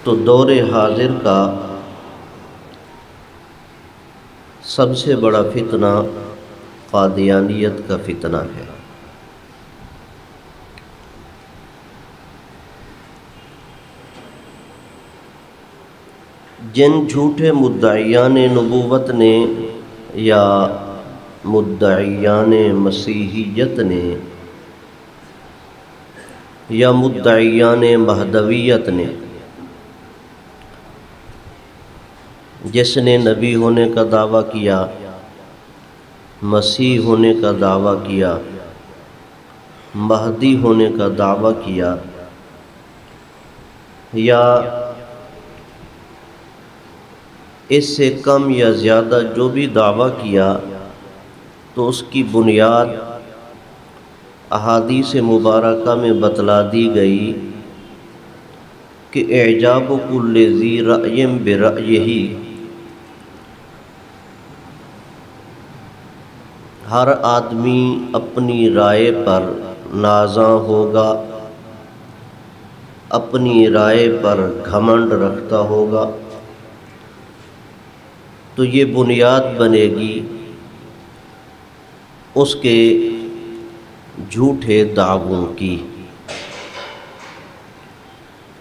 تو دور حاضر کا سب سے بڑا فتنہ قادیانیت کا فتنہ ہے۔ جن جھوٹے مدعیان نبوت نے یا مدعیان مسیحیت نے یا مدعیان مہدویت نے، جس نے نبی ہونے کا دعویٰ کیا، مسیح ہونے کا دعویٰ کیا، مہدی ہونے کا دعویٰ کیا، یا اس سے کم یا زیادہ جو بھی دعویٰ کیا، تو اس کی بنیاد احادیث مبارکہ میں بتلا دی گئی کہ اعجاب کل ذی رأی برأیہ، ہر آدمی اپنی رائے پر نازاں ہوگا، اپنی رائے پر گھمنڈ رکھتا ہوگا، تو یہ بنیاد بنے گی اس کے جھوٹے دعووں کی۔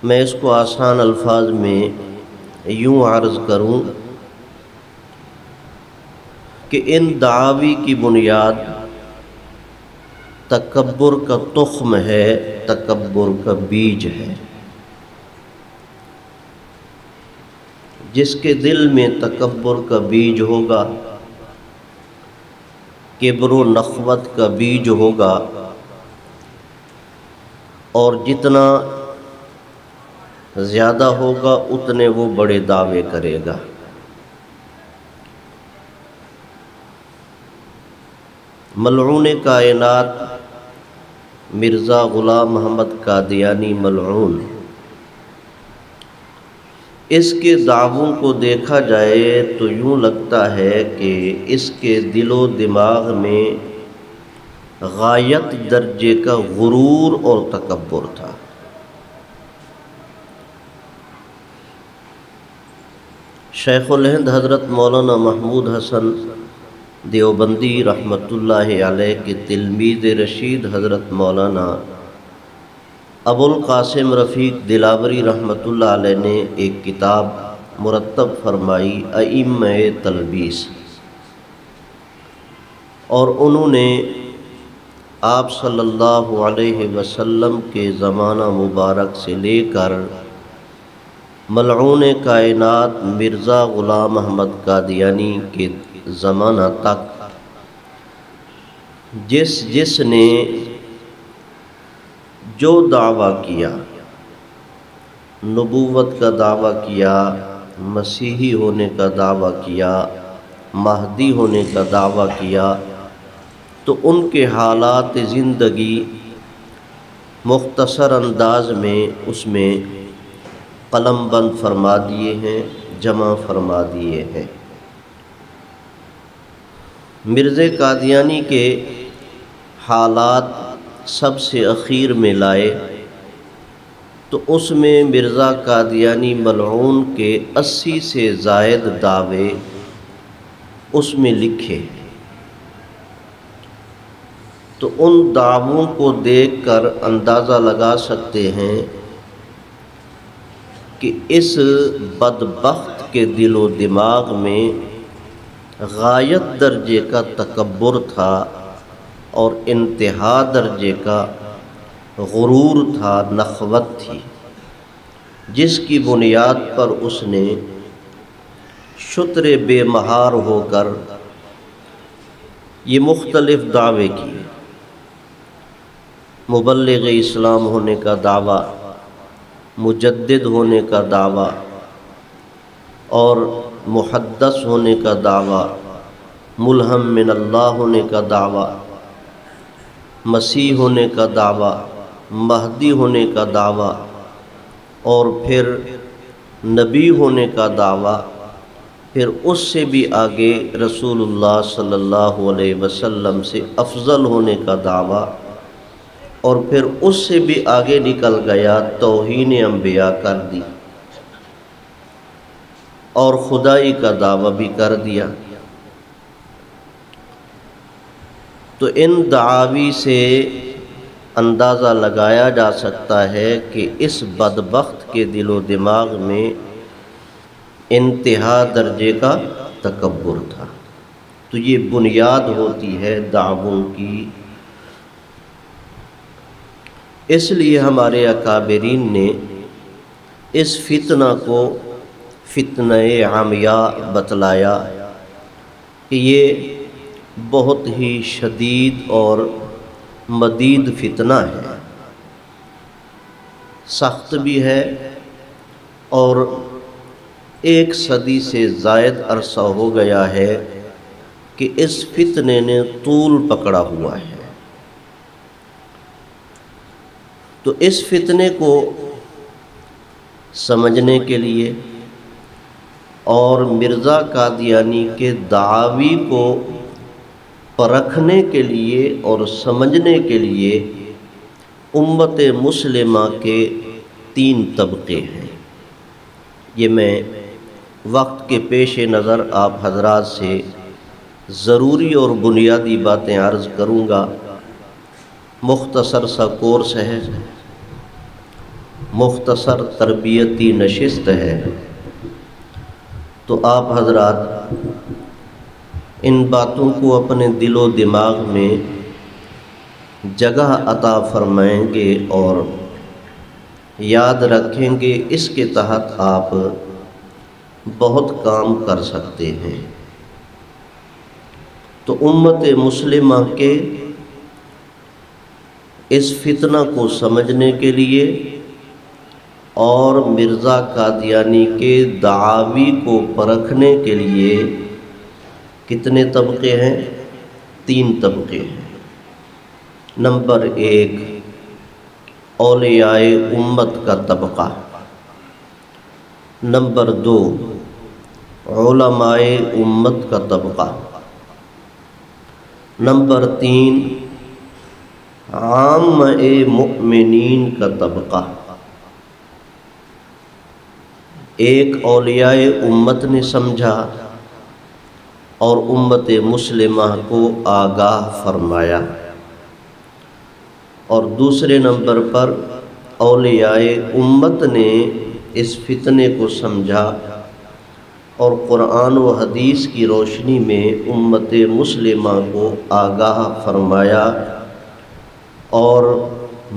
میں اس کو آسان الفاظ میں یوں عرض کروں کہ ان دعاوی کی بنیاد تکبر کا تخم ہے، تکبر کا بیج ہے۔ جس کے دل میں تکبر کا بیج ہوگا، کبر و نخوت کا بیج ہوگا، اور جتنا زیادہ ہوگا اتنے وہ بڑے دعوے کرے گا۔ ملعون کائنات مرزا غلام محمد قادیانی ملعون، اس کے دعووں کو دیکھا جائے تو یوں لگتا ہے کہ اس کے دل و دماغ میں غایت درجے کا غرور اور تکبر تھا۔ شیخ الہند حضرت مولانا محمود حسن دیوبندی رحمۃ اللہ علیہ کے تلمید رشید حضرت مولانا ابو القاسم رفیق دلاوری رحمۃ اللہ علیہ نے ایک کتاب مرتب فرمائی ائمہ تلبیس، اور انہوں نے آپ صلی اللہ علیہ وسلم کے زمانہ مبارک سے لے کر ملعون کائنات مرزا غلام احمد قادیانی کے زمانہ تک جس نے جو دعویٰ کیا، نبوت کا دعویٰ کیا، مسیحی ہونے کا دعویٰ کیا، مہدی ہونے کا دعویٰ کیا، تو ان کے حالات زندگی مختصر انداز میں اس میں قلم بند فرما دیے ہیں، جمع فرما دیے ہیں۔ مرزا قادیانی کے حالات سب سے اخیر میں لائے تو اس میں مرزا قادیانی ملعون کے 80 سے زائد دعوے اس میں لکھے، تو ان دعووں کو دیکھ کر اندازہ لگا سکتے ہیں کہ اس بدبخت کے دل و دماغ میں غایت درجے کا تکبر تھا اور انتہا درجے کا غرور تھا، نخوت تھی، جس کی بنیاد پر اس نے شتر بے مہار ہو کر یہ مختلف دعوے کیے۔ مبلغ اسلام ہونے کا دعویٰ، مجدد ہونے کا دعویٰ، اور محدث ہونے کا دعویٰ، ملہم من اللہ ہونے کا دعویٰ، مسیح ہونے کا دعویٰ، مہدی ہونے کا دعویٰ، اور پھر نبی ہونے کا دعویٰ، پھر اس سے بھی آگے رسول اللہ صلی اللہ علیہ وسلم سے افضل ہونے کا دعویٰ، اور پھر اس سے بھی آگے نکل گیا توہین انبیاء کر دی۔ اور خدائی کا دعویٰ بھی کر دیا۔ تو ان دعاوی سے اندازہ لگایا جا سکتا ہے کہ اس بدبخت کے دل و دماغ میں انتہا درجے کا تکبر تھا۔ تو یہ بنیاد ہوتی ہے دعووں کی۔ اس لیے ہمارے اکابرین نے اس فتنہ کو فتنہ عمیاء بتلایا کہ یہ بہت ہی شدید اور مدید فتنہ ہے، سخت بھی ہے، اور 1 صدی سے زائد عرصہ ہو گیا ہے کہ اس فتنے نے طول پکڑا ہوا ہے۔ تو اس فتنے کو سمجھنے کے لیے اور مرزا قادیانی کے دعاوی کو پرکھنے کے لیے اور سمجھنے کے لیے امت مسلمہ کے 3 طبقے ہیں۔ یہ میں وقت کے پیش نظر آپ حضرات سے ضروری اور بنیادی باتیں عرض کروں گا۔ مختصر سا کورس ہے، مختصر تربیتی نشست ہے، تو آپ حضرات ان باتوں کو اپنے دل و دماغ میں جگہ عطا فرمائیں گے اور یاد رکھیں گے۔ اس کے تحت آپ بہت کام کر سکتے ہیں۔ تو امت مسلمہ کے اس فتنہ کو سمجھنے کے لیے اور مرزا قادیانی کے دعاوی کو پرکھنے کے لیے کتنے طبقے ہیں؟ 3 طبقے ہیں۔ نمبر 1 اولیاء امت کا طبقہ، نمبر 2 علماء امت کا طبقہ، نمبر 3 عامہ مؤمنین کا طبقہ۔ ایک اولیاء امت نے سمجھا اور امت مسلمہ کو آگاہ فرمایا، اور دوسرے نمبر پر اولیاء امت نے اس فتنے کو سمجھا اور قرآن و حدیث کی روشنی میں امت مسلمہ کو آگاہ فرمایا اور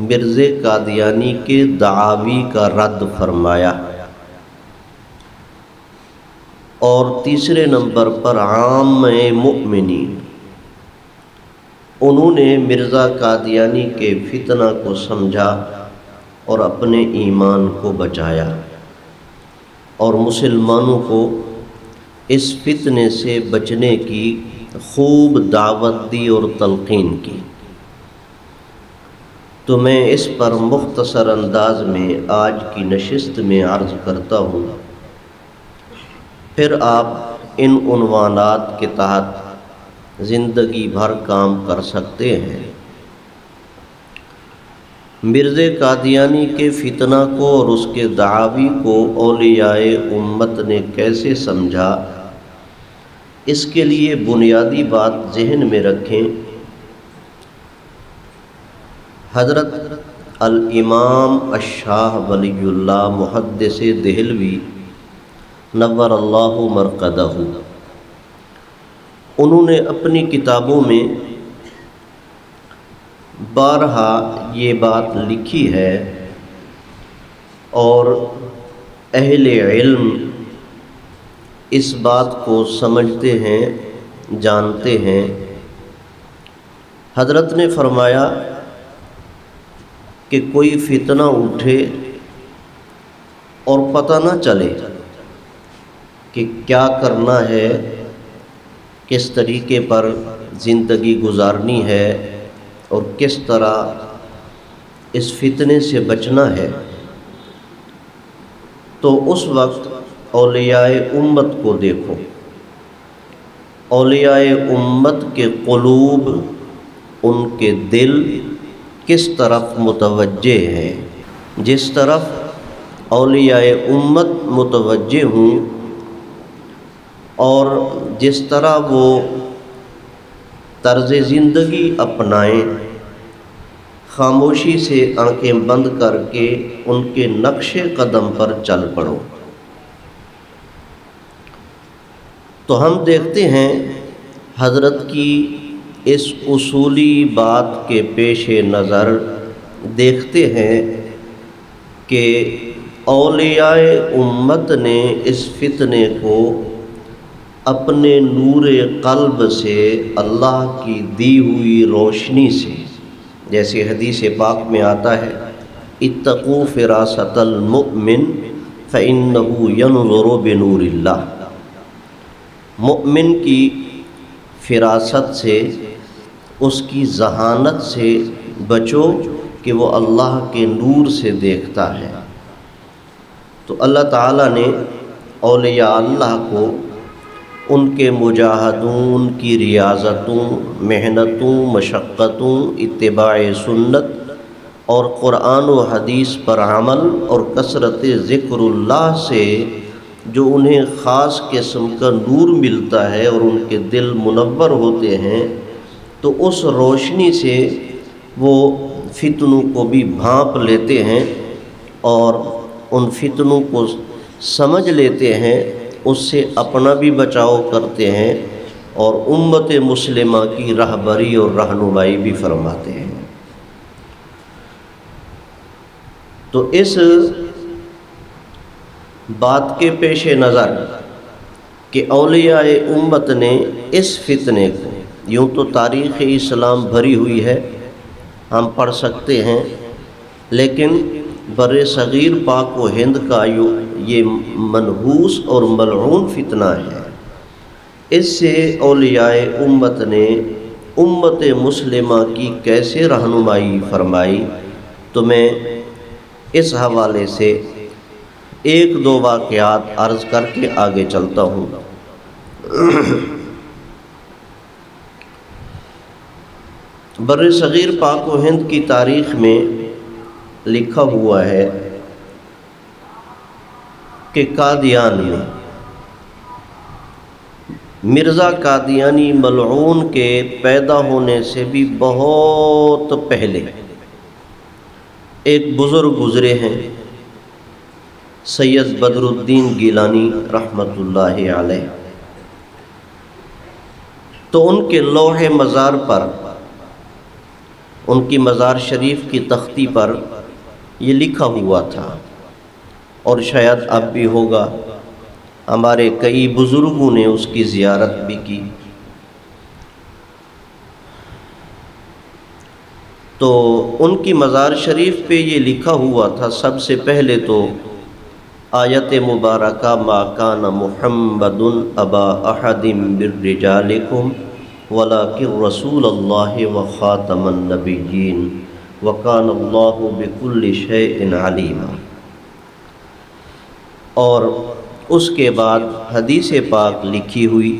مرزا قادیانی کے دعاوی کا رد فرمایا۔ اور تیسرے نمبر پر عام مؤمنین، انہوں نے مرزا قادیانی کے فتنہ کو سمجھا اور اپنے ایمان کو بچایا اور مسلمانوں کو اس فتنے سے بچنے کی خوب دعوت دی اور تلقین کی۔ تو میں اس پر مختصر انداز میں آج کی نشست میں عرض کرتا ہوں، پھر آپ ان عنوانات کے تحت زندگی بھر کام کر سکتے ہیں۔ مرزا قادیانی کے فتنہ کو اور اس کے دعاوی کو اولیاء امت نے کیسے سمجھا، اس کے لیے بنیادی بات ذہن میں رکھیں۔ حضرت الامام الشاہ ولی اللہ محدث دہلوی نور اللہ مرقدہ، انہوں نے اپنی کتابوں میں بارہا یہ بات لکھی ہے اور اہل علم اس بات کو سمجھتے ہیں، جانتے ہیں۔ حضرت نے فرمایا کہ کوئی فتنہ اٹھے اور پتہ نہ چلے کہ کیا کرنا ہے، کس طریقے پر زندگی گزارنی ہے اور کس طرح اس فتنے سے بچنا ہے، تو اس وقت اولیاء امت کو دیکھو۔ اولیاء امت کے قلوب، ان کے دل کس طرف متوجہ ہیں۔ جس طرف اولیاء امت متوجہ ہوں اور جس طرح وہ طرز زندگی اپنائیں، خاموشی سے آنکھیں بند کر کے ان کے نقش قدم پر چل پڑو۔ تو ہم دیکھتے ہیں حضرت کی اس اصولی بات کے پیش نظر دیکھتے ہیں کہ اولیاء امت نے اس فتنے کو اپنے نور قلب سے، اللہ کی دی ہوئی روشنی سے، جیسے حدیث پاک میں آتا ہے اتقوا فراست المؤمن فإنہ ینظر بنور اللہ، مؤمن کی فراست سے، اس کی ذہانت سے بچو کہ وہ اللہ کے نور سے دیکھتا ہے۔ تو اللہ تعالیٰ نے اولیاء اللہ کو ان کے مجاہدوں، ان کی ریاضتوں، محنتوں، مشقتوں، اتباع سنت اور قرآن و حدیث پر عمل اور کثرت ذکر اللہ سے جو انہیں خاص قسم کا نور ملتا ہے اور ان کے دل منور ہوتے ہیں، تو اس روشنی سے وہ فتنوں کو بھی بھانپ لیتے ہیں اور ان فتنوں کو سمجھ لیتے ہیں، اس سے اپنا بھی بچاؤ کرتے ہیں اور امت مسلمہ کی رہبری اور رہنمائی بھی فرماتے ہیں۔ تو اس بات کے پیش نظر کہ اولیاء امت نے اس فتنے کو، یوں تو تاریخ اسلام بھری ہوئی ہے، ہم پڑھ سکتے ہیں، لیکن بر صغیر پاک و ہند کا یہ منحوس اور ملعون فتنہ ہے، اس سے اولیاء امت نے امت مسلمہ کی کیسے رہنمائی فرمائی، تو میں اس حوالے سے ایک دو واقعات عرض کر کے آگے چلتا ہوں۔ بر صغیر پاک و ہند کی تاریخ میں لکھا ہوا ہے کہ قادیان میں مرزا قادیانی ملعون کے پیدا ہونے سے بھی بہت پہلے ایک بزرگ گزرے ہیں، سید بدر الدین گیلانی رحمۃ اللہ علیہ۔ تو ان کے لوح مزار پر، ان کی مزار شریف کی تختی پر یہ لکھا ہوا تھا، اور شاید اب بھی ہوگا، ہمارے کئی بزرگوں نے اس کی زیارت بھی کی۔ تو ان کی مزار شریف پہ یہ لکھا ہوا تھا، سب سے پہلے تو آیت مبارکہ ما کان محمد ابا احد من رجالکم ولکن رسول اللہ وخاتم النبیین وکان اللہ بکل شیء علیما۔ اور اس کے بعد حدیث پاک لکھی ہوئی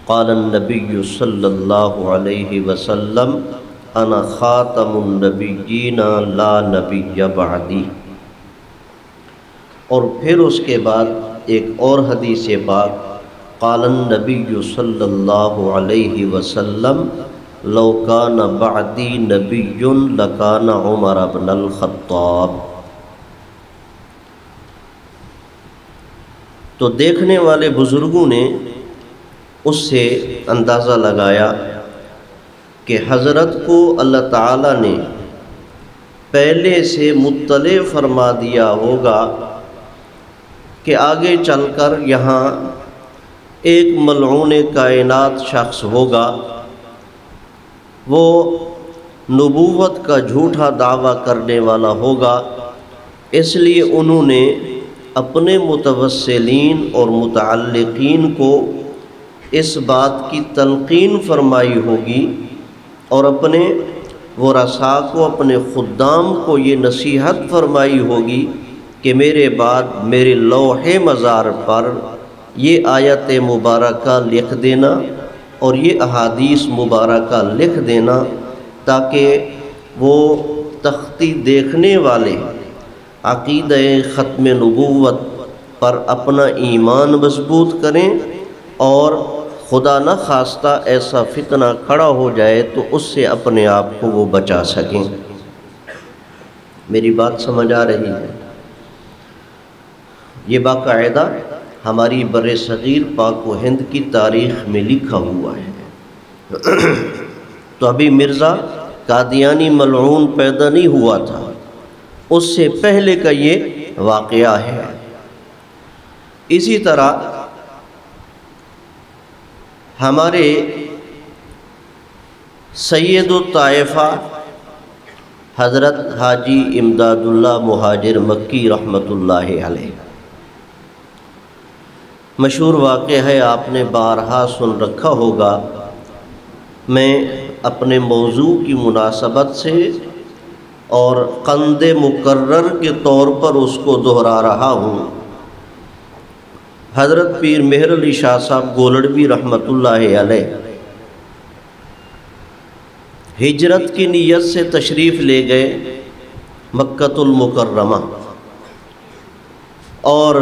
قال النبی صلی اللہ علیہ وسلم انا خاتم النبیین لا نبی بعدی۔ اور پھر اس کے بعد ایک اور حدیث پاک قال النبی صلی اللہ علیہ وسلم لو کان بعدی نبی لکان عمر بن الخطاب۔ تو دیکھنے والے بزرگوں نے اس سے اندازہ لگایا کہ حضرت کو اللہ تعالیٰ نے پہلے سے مطلع فرما دیا ہوگا کہ آگے چل کر یہاں ایک ملعون کائنات شخص ہوگا، وہ نبوت کا جھوٹا دعویٰ کرنے والا ہوگا، اس لیے انہوں نے اپنے متوسلین اور متعلقین کو اس بات کی تلقین فرمائی ہوگی اور اپنے ورثاء کو، اپنے خدام کو یہ نصیحت فرمائی ہوگی کہ میرے بعد میرے لوح مزار پر یہ آیت مبارکہ لکھ دینا اور یہ احادیث مبارکہ لکھ دینا، تاکہ وہ تختی دیکھنے والے عقیدہ ختم نبوت پر اپنا ایمان مضبوط کریں اور خدا نہ خواستہ ایسا فتنہ کھڑا ہو جائے تو اس سے اپنے آپ کو وہ بچا سکیں۔ میری بات سمجھ آ رہی ہے؟ یہ باقاعدہ ہماری بر صغیر پاک و ہند کی تاریخ میں لکھا ہوا ہے۔ تو ابھی مرزا قادیانی ملعون پیدا نہیں ہوا تھا، اس سے پہلے کا یہ واقعہ ہے۔ اسی طرح ہمارے سید الطائفہ حضرت حاجی امداد اللہ مہاجر مکی رحمۃ اللہ علیہ، مشہور واقعہ ہے، آپ نے بارہا سن رکھا ہوگا۔ میں اپنے موضوع کی مناسبت سے اور قند مقرر کے طور پر اس کو دہرا رہا ہوں۔ حضرت پیر مہر علی شاہ صاحب گولڑوی رحمۃ اللہ علیہ ہجرت کی نیت سے تشریف لے گئے مکۃ المکرمہ، اور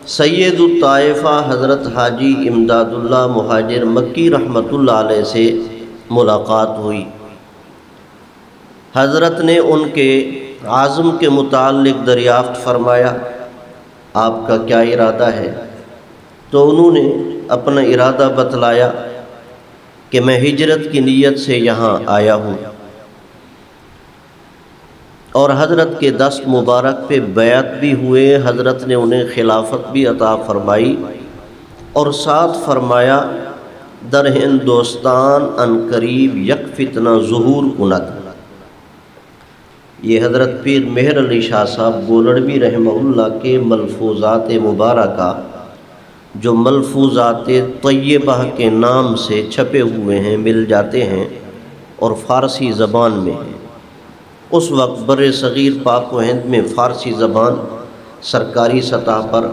سید الطائفہ حضرت حاجی امداد اللہ مہاجر مکی رحمۃ اللہ علیہ سے ملاقات ہوئی۔ حضرت نے ان کے عزم کے متعلق دریافت فرمایا، آپ کا کیا ارادہ ہے؟ تو انہوں نے اپنا ارادہ بتلایا کہ میں ہجرت کی نیت سے یہاں آیا ہوں، اور حضرت کے دست مبارک پہ بیعت بھی ہوئے، حضرت نے انہیں خلافت بھی عطا فرمائی، اور ساتھ فرمایا در ہندوستان ان قریب یک فتنہ ظہور کند۔ یہ حضرت پیر مہر علی شاہ صاحب گولڑوی رحمہ اللہ کے ملفوظات مبارکہ، جو ملفوظات طیبہ کے نام سے چھپے ہوئے ہیں، مل جاتے ہیں اور فارسی زبان میں ہیں۔ اس وقت بر صغیر پاک و ہند میں فارسی زبان سرکاری سطح پر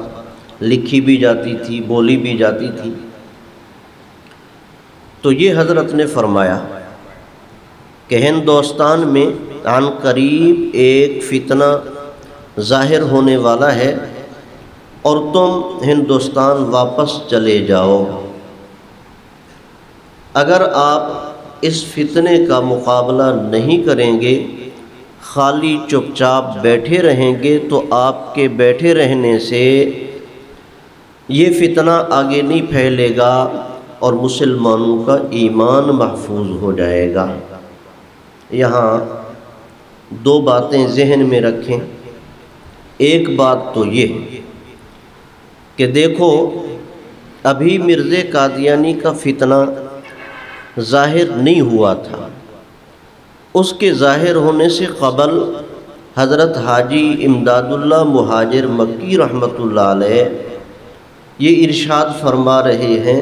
لکھی بھی جاتی تھی، بولی بھی جاتی تھی۔ تو یہ حضرت نے فرمایا کہ ہندوستان میں عن قریب ایک فتنہ ظاہر ہونے والا ہے، اور تم ہندوستان واپس چلے جاؤ۔ اگر آپ اس فتنے کا مقابلہ نہیں کریں گے، خالی چپ چاپ بیٹھے رہیں گے، تو آپ کے بیٹھے رہنے سے یہ فتنہ آگے نہیں پھیلے گا اور مسلمانوں کا ایمان محفوظ ہو جائے گا۔ یہاں دو باتیں ذہن میں رکھیں۔ ایک بات تو یہ کہ دیکھو، ابھی مرزا قادیانی کا فتنہ ظاہر نہیں ہوا تھا، اس کے ظاہر ہونے سے قبل حضرت حاجی امداد اللہ مہاجر مکی رحمۃ اللہ علیہ یہ ارشاد فرما رہے ہیں،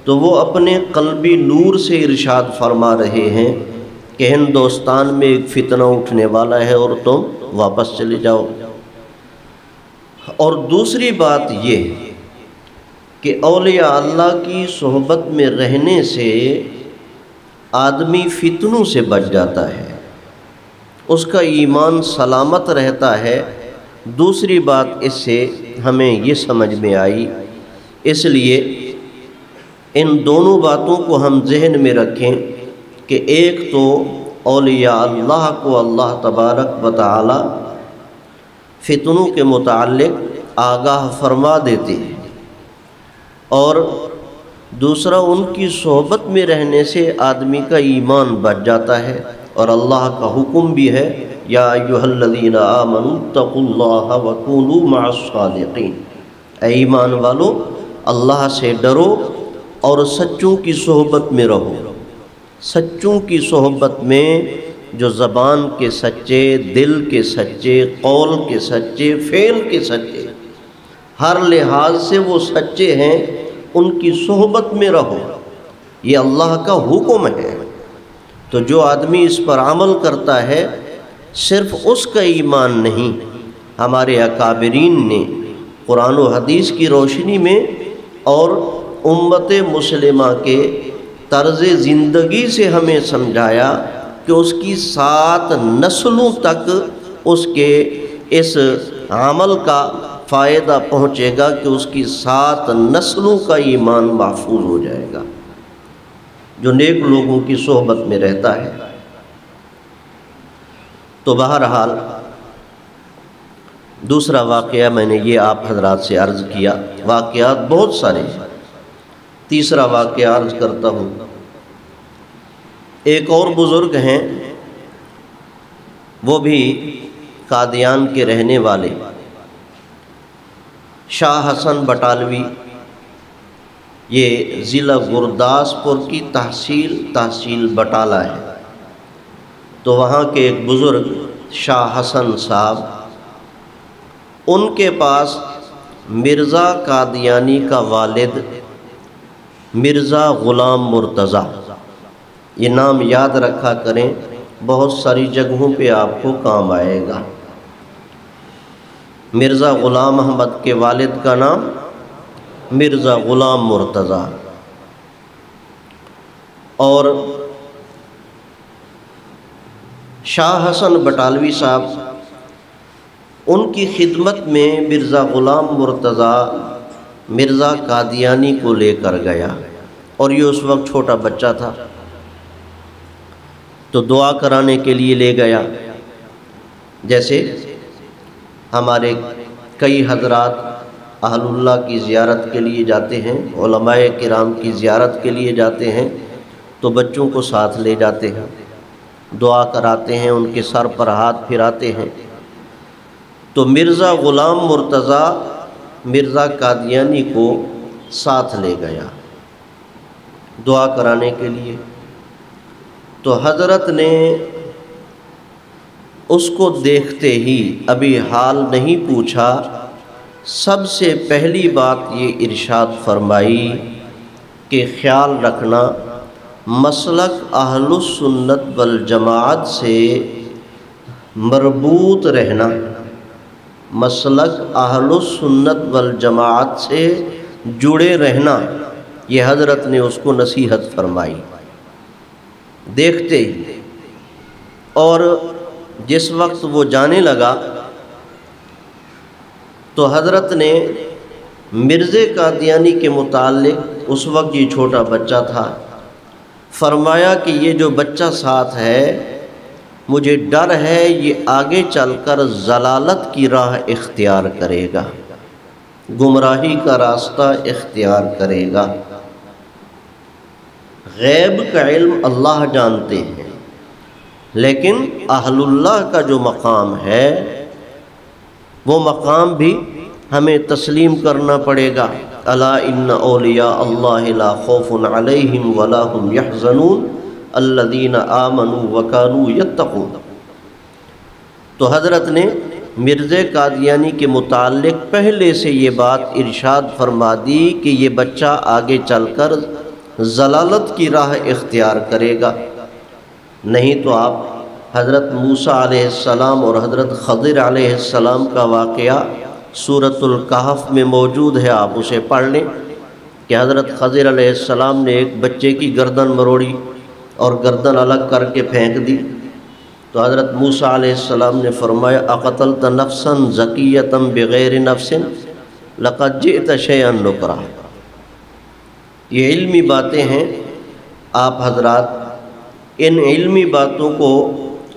تو وہ اپنے قلبی نور سے ارشاد فرما رہے ہیں کہ ہندوستان میں ایک فتنہ اٹھنے والا ہے اور تم واپس چلے جاؤ۔ اور دوسری بات یہ کہ اولیاء اللہ کی صحبت میں رہنے سے آدمی فتنوں سے بچ جاتا ہے، اس کا ایمان سلامت رہتا ہے۔ دوسری بات اس سے ہمیں یہ سمجھ میں آئی، اس لیے ان دونوں باتوں کو ہم ذہن میں رکھیں کہ ایک تو اولیاء اللہ کو اللہ تبارک و تعالی فتنوں کے متعلق آگاہ فرما دیتے ہیں، اور دوسرا ان کی صحبت میں رہنے سے آدمی کا ایمان بچ جاتا ہے، اور اللہ کا حکم بھی ہے یا ایھا الذین آمنوا اتقوا اللہ وکونوا مع الصادقین، اے ایمان والو اللہ سے ڈرو اور سچوں کی صحبت میں رہو۔ سچوں کی صحبت میں جو زبان کے سچے، دل کے سچے، قول کے سچے، فعل کے سچے، ہر لحاظ سے وہ سچے ہیں، ان کی صحبت میں رہو، یہ اللہ کا حکم ہے۔ تو جو آدمی اس پر عمل کرتا ہے، صرف اس کا ایمان نہیں، ہمارے اکابرین نے قرآن و حدیث کی روشنی میں اور امت مسلمہ کے طرز زندگی سے ہمیں سمجھایا کہ اس کی 7 نسلوں تک اس کے اس عمل کا فائدہ پہنچے گا کہ اس کی 7 نسلوں کا ایمان محفوظ ہو جائے گا جو نیک لوگوں کی صحبت میں رہتا ہے۔ تو بہرحال دوسرا واقعہ میں نے یہ آپ حضرات سے عرض کیا، واقعات بہت سارے ہیں، تیسرا واقعہ عرض کرتا ہوں۔ ایک اور بزرگ ہیں، وہ بھی قادیان کے رہنے والے، شاہ حسن بٹالوی، یہ ضلع گرداسپور کی تحصیل بٹالہ ہے۔ تو وہاں کے ایک بزرگ شاہ حسن صاحب، ان کے پاس مرزا قادیانی کا والد مرزا غلام مرتضیٰ، یہ نام یاد رکھا کریں، بہت ساری جگہوں پہ آپ کو کام آئے گا۔ مرزا غلام احمد کے والد کا نام مرزا غلام مرتضیٰ، اور شاہ حسن بٹالوی صاحب، ان کی خدمت میں مرزا غلام مرتضیٰ مرزا قادیانی کو لے کر گیا، اور یہ اس وقت چھوٹا بچہ تھا، تو دعا کرانے کے لیے لے گیا۔ جیسے ہمارے کئی حضرات اہل اللہ کی زیارت کے لیے جاتے ہیں، علماء کرام کی زیارت کے لیے جاتے ہیں، تو بچوں کو ساتھ لے جاتے ہیں، دعا کراتے ہیں، ان کے سر پر ہاتھ پھراتے ہیں۔ تو مرزا غلام مرتضیٰ مرزا قادیانی کو ساتھ لے گیا دعا کرانے کے لیے۔ تو حضرت نے اس کو دیکھتے ہی، ابھی حال نہیں پوچھا، سب سے پہلی بات یہ ارشاد فرمائی کہ خیال رکھنا، مسلک اہل السنت والجماعت سے مربوط رہنا، مسلک اہل السنت والجماعت سے جڑے رہنا، یہ حضرت نے اس کو نصیحت فرمائی دیکھتے ہی۔ اور جس وقت وہ جانے لگا تو حضرت نے مرزا قادیانی کے متعلق، اس وقت یہ چھوٹا بچہ تھا، فرمایا کہ یہ جو بچہ ساتھ ہے، مجھے ڈر ہے یہ آگے چل کر ضلالت کی راہ اختیار کرے گا، گمراہی کا راستہ اختیار کرے گا۔ غیب کا علم اللہ جانتے ہیں، لیکن اہل اللہ کا جو مقام ہے، وہ مقام بھی ہمیں تسلیم کرنا پڑے گا۔ الا ان اولیاء اللہ لا خوف علیہم ولا هم يحزنون الذین آمنوا وکانوا یتقون۔ تو حضرت نے مرزا قادیانی کے متعلق پہلے سے یہ بات ارشاد فرما دی کہ یہ بچہ آگے چل کر ضلالت کی راہ اختیار کرے گا، نہیں تو آپ حضرت موسیٰ علیہ السلام اور حضرت خضر علیہ السلام کا واقعہ سورۃ الکہف میں موجود ہے، آپ اسے پڑھ لیں کہ حضرت خضر علیہ السلام نے ایک بچے کی گردن مروڑی اور گردن الگ کر کے پھینک دی، تو حضرت موسیٰ علیہ السلام نے فرمایا اقتلت نفسا زکیۃ بغیر نفس لقد جئت شیئا نکرا۔ یہ علمی باتیں ہیں، آپ حضرات ان علمی باتوں کو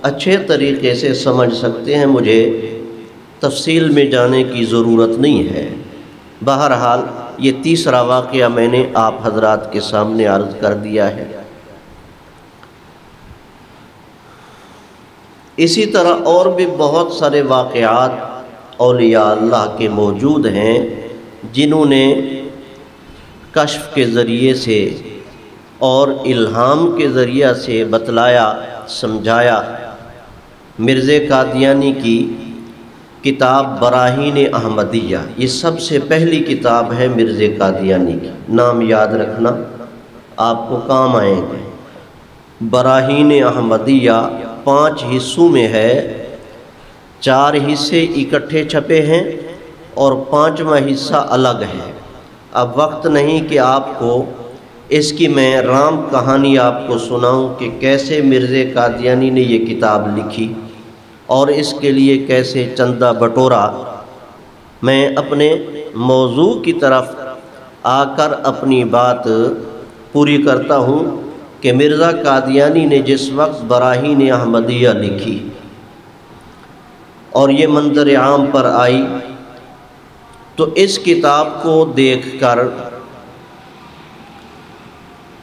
اچھے طریقے سے سمجھ سکتے ہیں، مجھے تفصیل میں جانے کی ضرورت نہیں ہے۔ بہرحال یہ تیسرا واقعہ میں نے آپ حضرات کے سامنے عرض کر دیا ہے۔ اسی طرح اور بھی بہت سارے واقعات اولیاء اللہ کے موجود ہیں جنہوں نے کشف کے ذریعے سے اور الہام کے ذریعہ سے بتلایا، سمجھایا۔ مرزا قادیانی کی کتاب براہین احمدیہ، یہ سب سے پہلی کتاب ہے مرزا قادیانی کی، نام یاد رکھنا، آپ کو کام آئیں گے۔ براہین احمدیہ 5 حصوں میں ہے، 4 حصے اکٹھے چھپے ہیں اور 5واں حصہ الگ ہے۔ اب وقت نہیں کہ آپ کو اس کی میں رام کہانی آپ کو سناؤں کہ کیسے مرزا قادیانی نے یہ کتاب لکھی اور اس کے لیے کیسے چندہ بٹورا، میں اپنے موضوع کی طرف آ کر اپنی بات پوری کرتا ہوں کہ مرزا قادیانی نے جس وقت براہین احمدیہ لکھی اور یہ منظر عام پر آئی تو اس کتاب کو دیکھ کر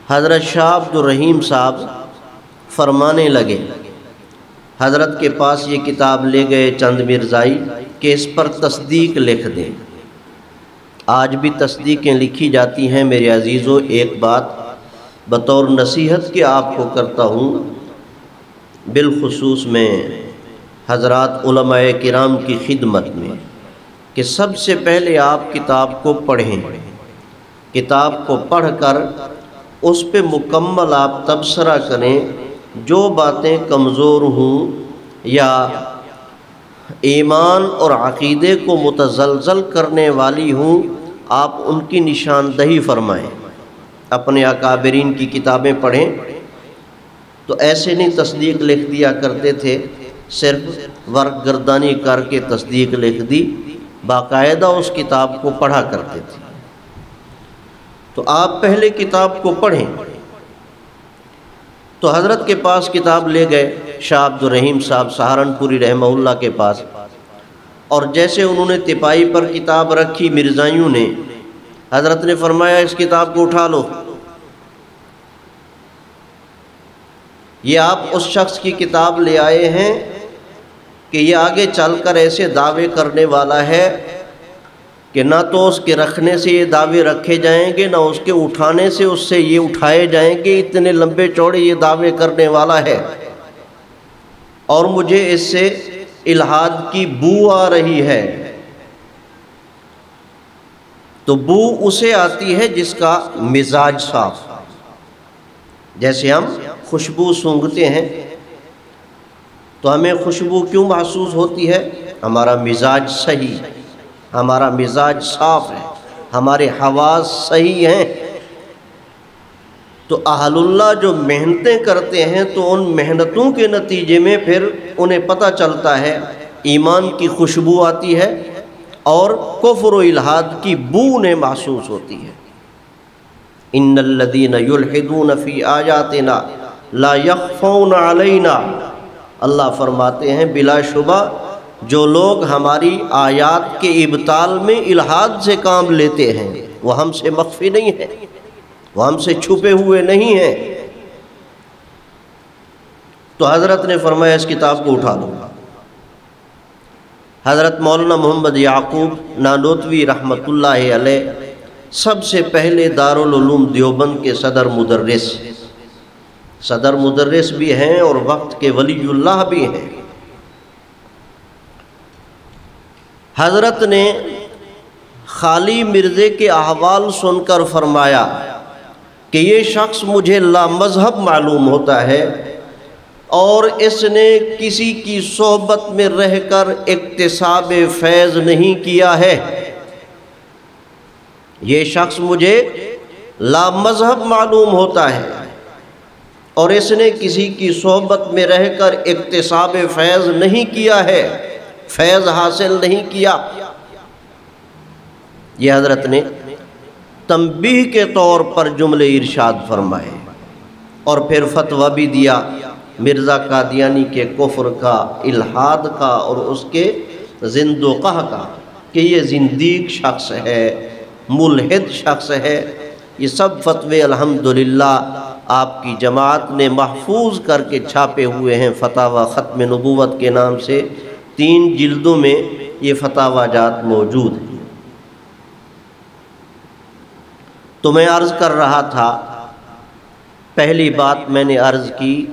حضرت شاہ عبد الرحیم صاحب فرمانے لگے، حضرت کے پاس یہ کتاب لے گئے چند مرزائی کہ اس پر تصدیق لکھ دیں۔ آج بھی تصدیقیں لکھی جاتی ہیں میرے عزیزو۔ ایک بات بطور نصیحت کے آپ کو کرتا ہوں، بالخصوص میں حضرات علماء کرام کی خدمت میں، کہ سب سے پہلے آپ کتاب کو پڑھیں، کتاب کو پڑھ کر اس پہ مکمل آپ تبصرہ کریں۔ جو باتیں کمزور ہوں یا ایمان اور عقیدے کو متزلزل کرنے والی ہوں، آپ ان کی نشاندہی فرمائیں۔ اپنے اکابرین کی کتابیں پڑھیں تو ایسے نہیں تصدیق لکھ دیا کرتے تھے، صرف ورق گردانی کر کے تصدیق لکھ دی، باقاعدہ اس کتاب کو پڑھا کرتے تھے۔ تو آپ پہلے کتاب کو پڑھیں۔ تو حضرت کے پاس کتاب لے گئے شاہ عبد الرحیم صاحب سہارنپوری رحمہ اللہ کے پاس، اور جیسے انہوں نے تپائی پر کتاب رکھی مرزائیوں نے، حضرت نے فرمایا اس کتاب کو اٹھا لو۔ یہ آپ اس شخص کی کتاب لے آئے ہیں کہ یہ آگے چل کر ایسے دعوے کرنے والا ہے کہ نہ تو اس کے رکھنے سے یہ دعوے رکھے جائیں گے، نہ اس کے اٹھانے سے اس سے یہ اٹھائے جائیں گے، اتنے لمبے چوڑے یہ دعوے کرنے والا ہے، اور مجھے اس سے الحاد کی بو آ رہی ہے۔ تو بو اسے آتی ہے جس کا مزاج صاف، جیسے ہم خوشبو سونگھتے ہیں تو ہمیں خوشبو کیوں محسوس ہوتی ہے؟ ہمارا مزاج صحیح، ہمارا مزاج صاف ہے، ہمارے حواس صحیح ہیں۔ تو اہل اللہ جو محنتیں کرتے ہیں تو ان محنتوں کے نتیجے میں پھر انہیں پتہ چلتا ہے، ایمان کی خوشبو آتی ہے اور کفر و الحاد کی بو انہیں محسوس ہوتی ہے۔ ان الذین یلحدون فی آیاتنا لا یخفون علینا، اللہ فرماتے ہیں بلا شبہ جو لوگ ہماری آیات کے ابطال میں الحاد سے کام لیتے ہیں وہ ہم سے مخفی نہیں ہیں، وہ ہم سے چھپے ہوئے نہیں ہیں۔ تو حضرت نے فرمایا اس کتاب کو اٹھا لو۔ حضرت مولانا محمد یعقوب نانوتوی رحمۃ اللہ علیہ سب سے پہلے دارالعلوم دیوبند کے صدر مدرس بھی ہیں اور وقت کے ولی اللہ بھی ہیں۔ حضرت نے خالی مرزے کے احوال سن کر فرمایا کہ یہ شخص مجھے لامذہب معلوم ہوتا ہے اور اس نے کسی کی صحبت میں رہ کر اکتساب فیض نہیں کیا ہے۔ یہ شخص مجھے لامذہب معلوم ہوتا ہے اور اس نے کسی کی صحبت میں رہ کر اکتساب فیض نہیں کیا ہے، فیض حاصل نہیں کیا۔ یہ حضرت نے تنبیہ کے طور پر جملے ارشاد فرمائے اور پھر فتویٰ بھی دیا مرزا قادیانی کے کفر کا، الحاد کا اور اس کے زندقہ کا، کہ یہ زندیق شخص ہے، ملحد شخص ہے۔ یہ سب فتوے الحمدللہ آپ کی جماعت نے محفوظ کر کے چھاپے ہوئے ہیں، فتاوی ختم نبوت کے نام سے 3 جلدوں میں یہ فتاوی جات موجود ہیں۔ تو میں عرض کر رہا تھا، پہلی بات میں نے عرض کی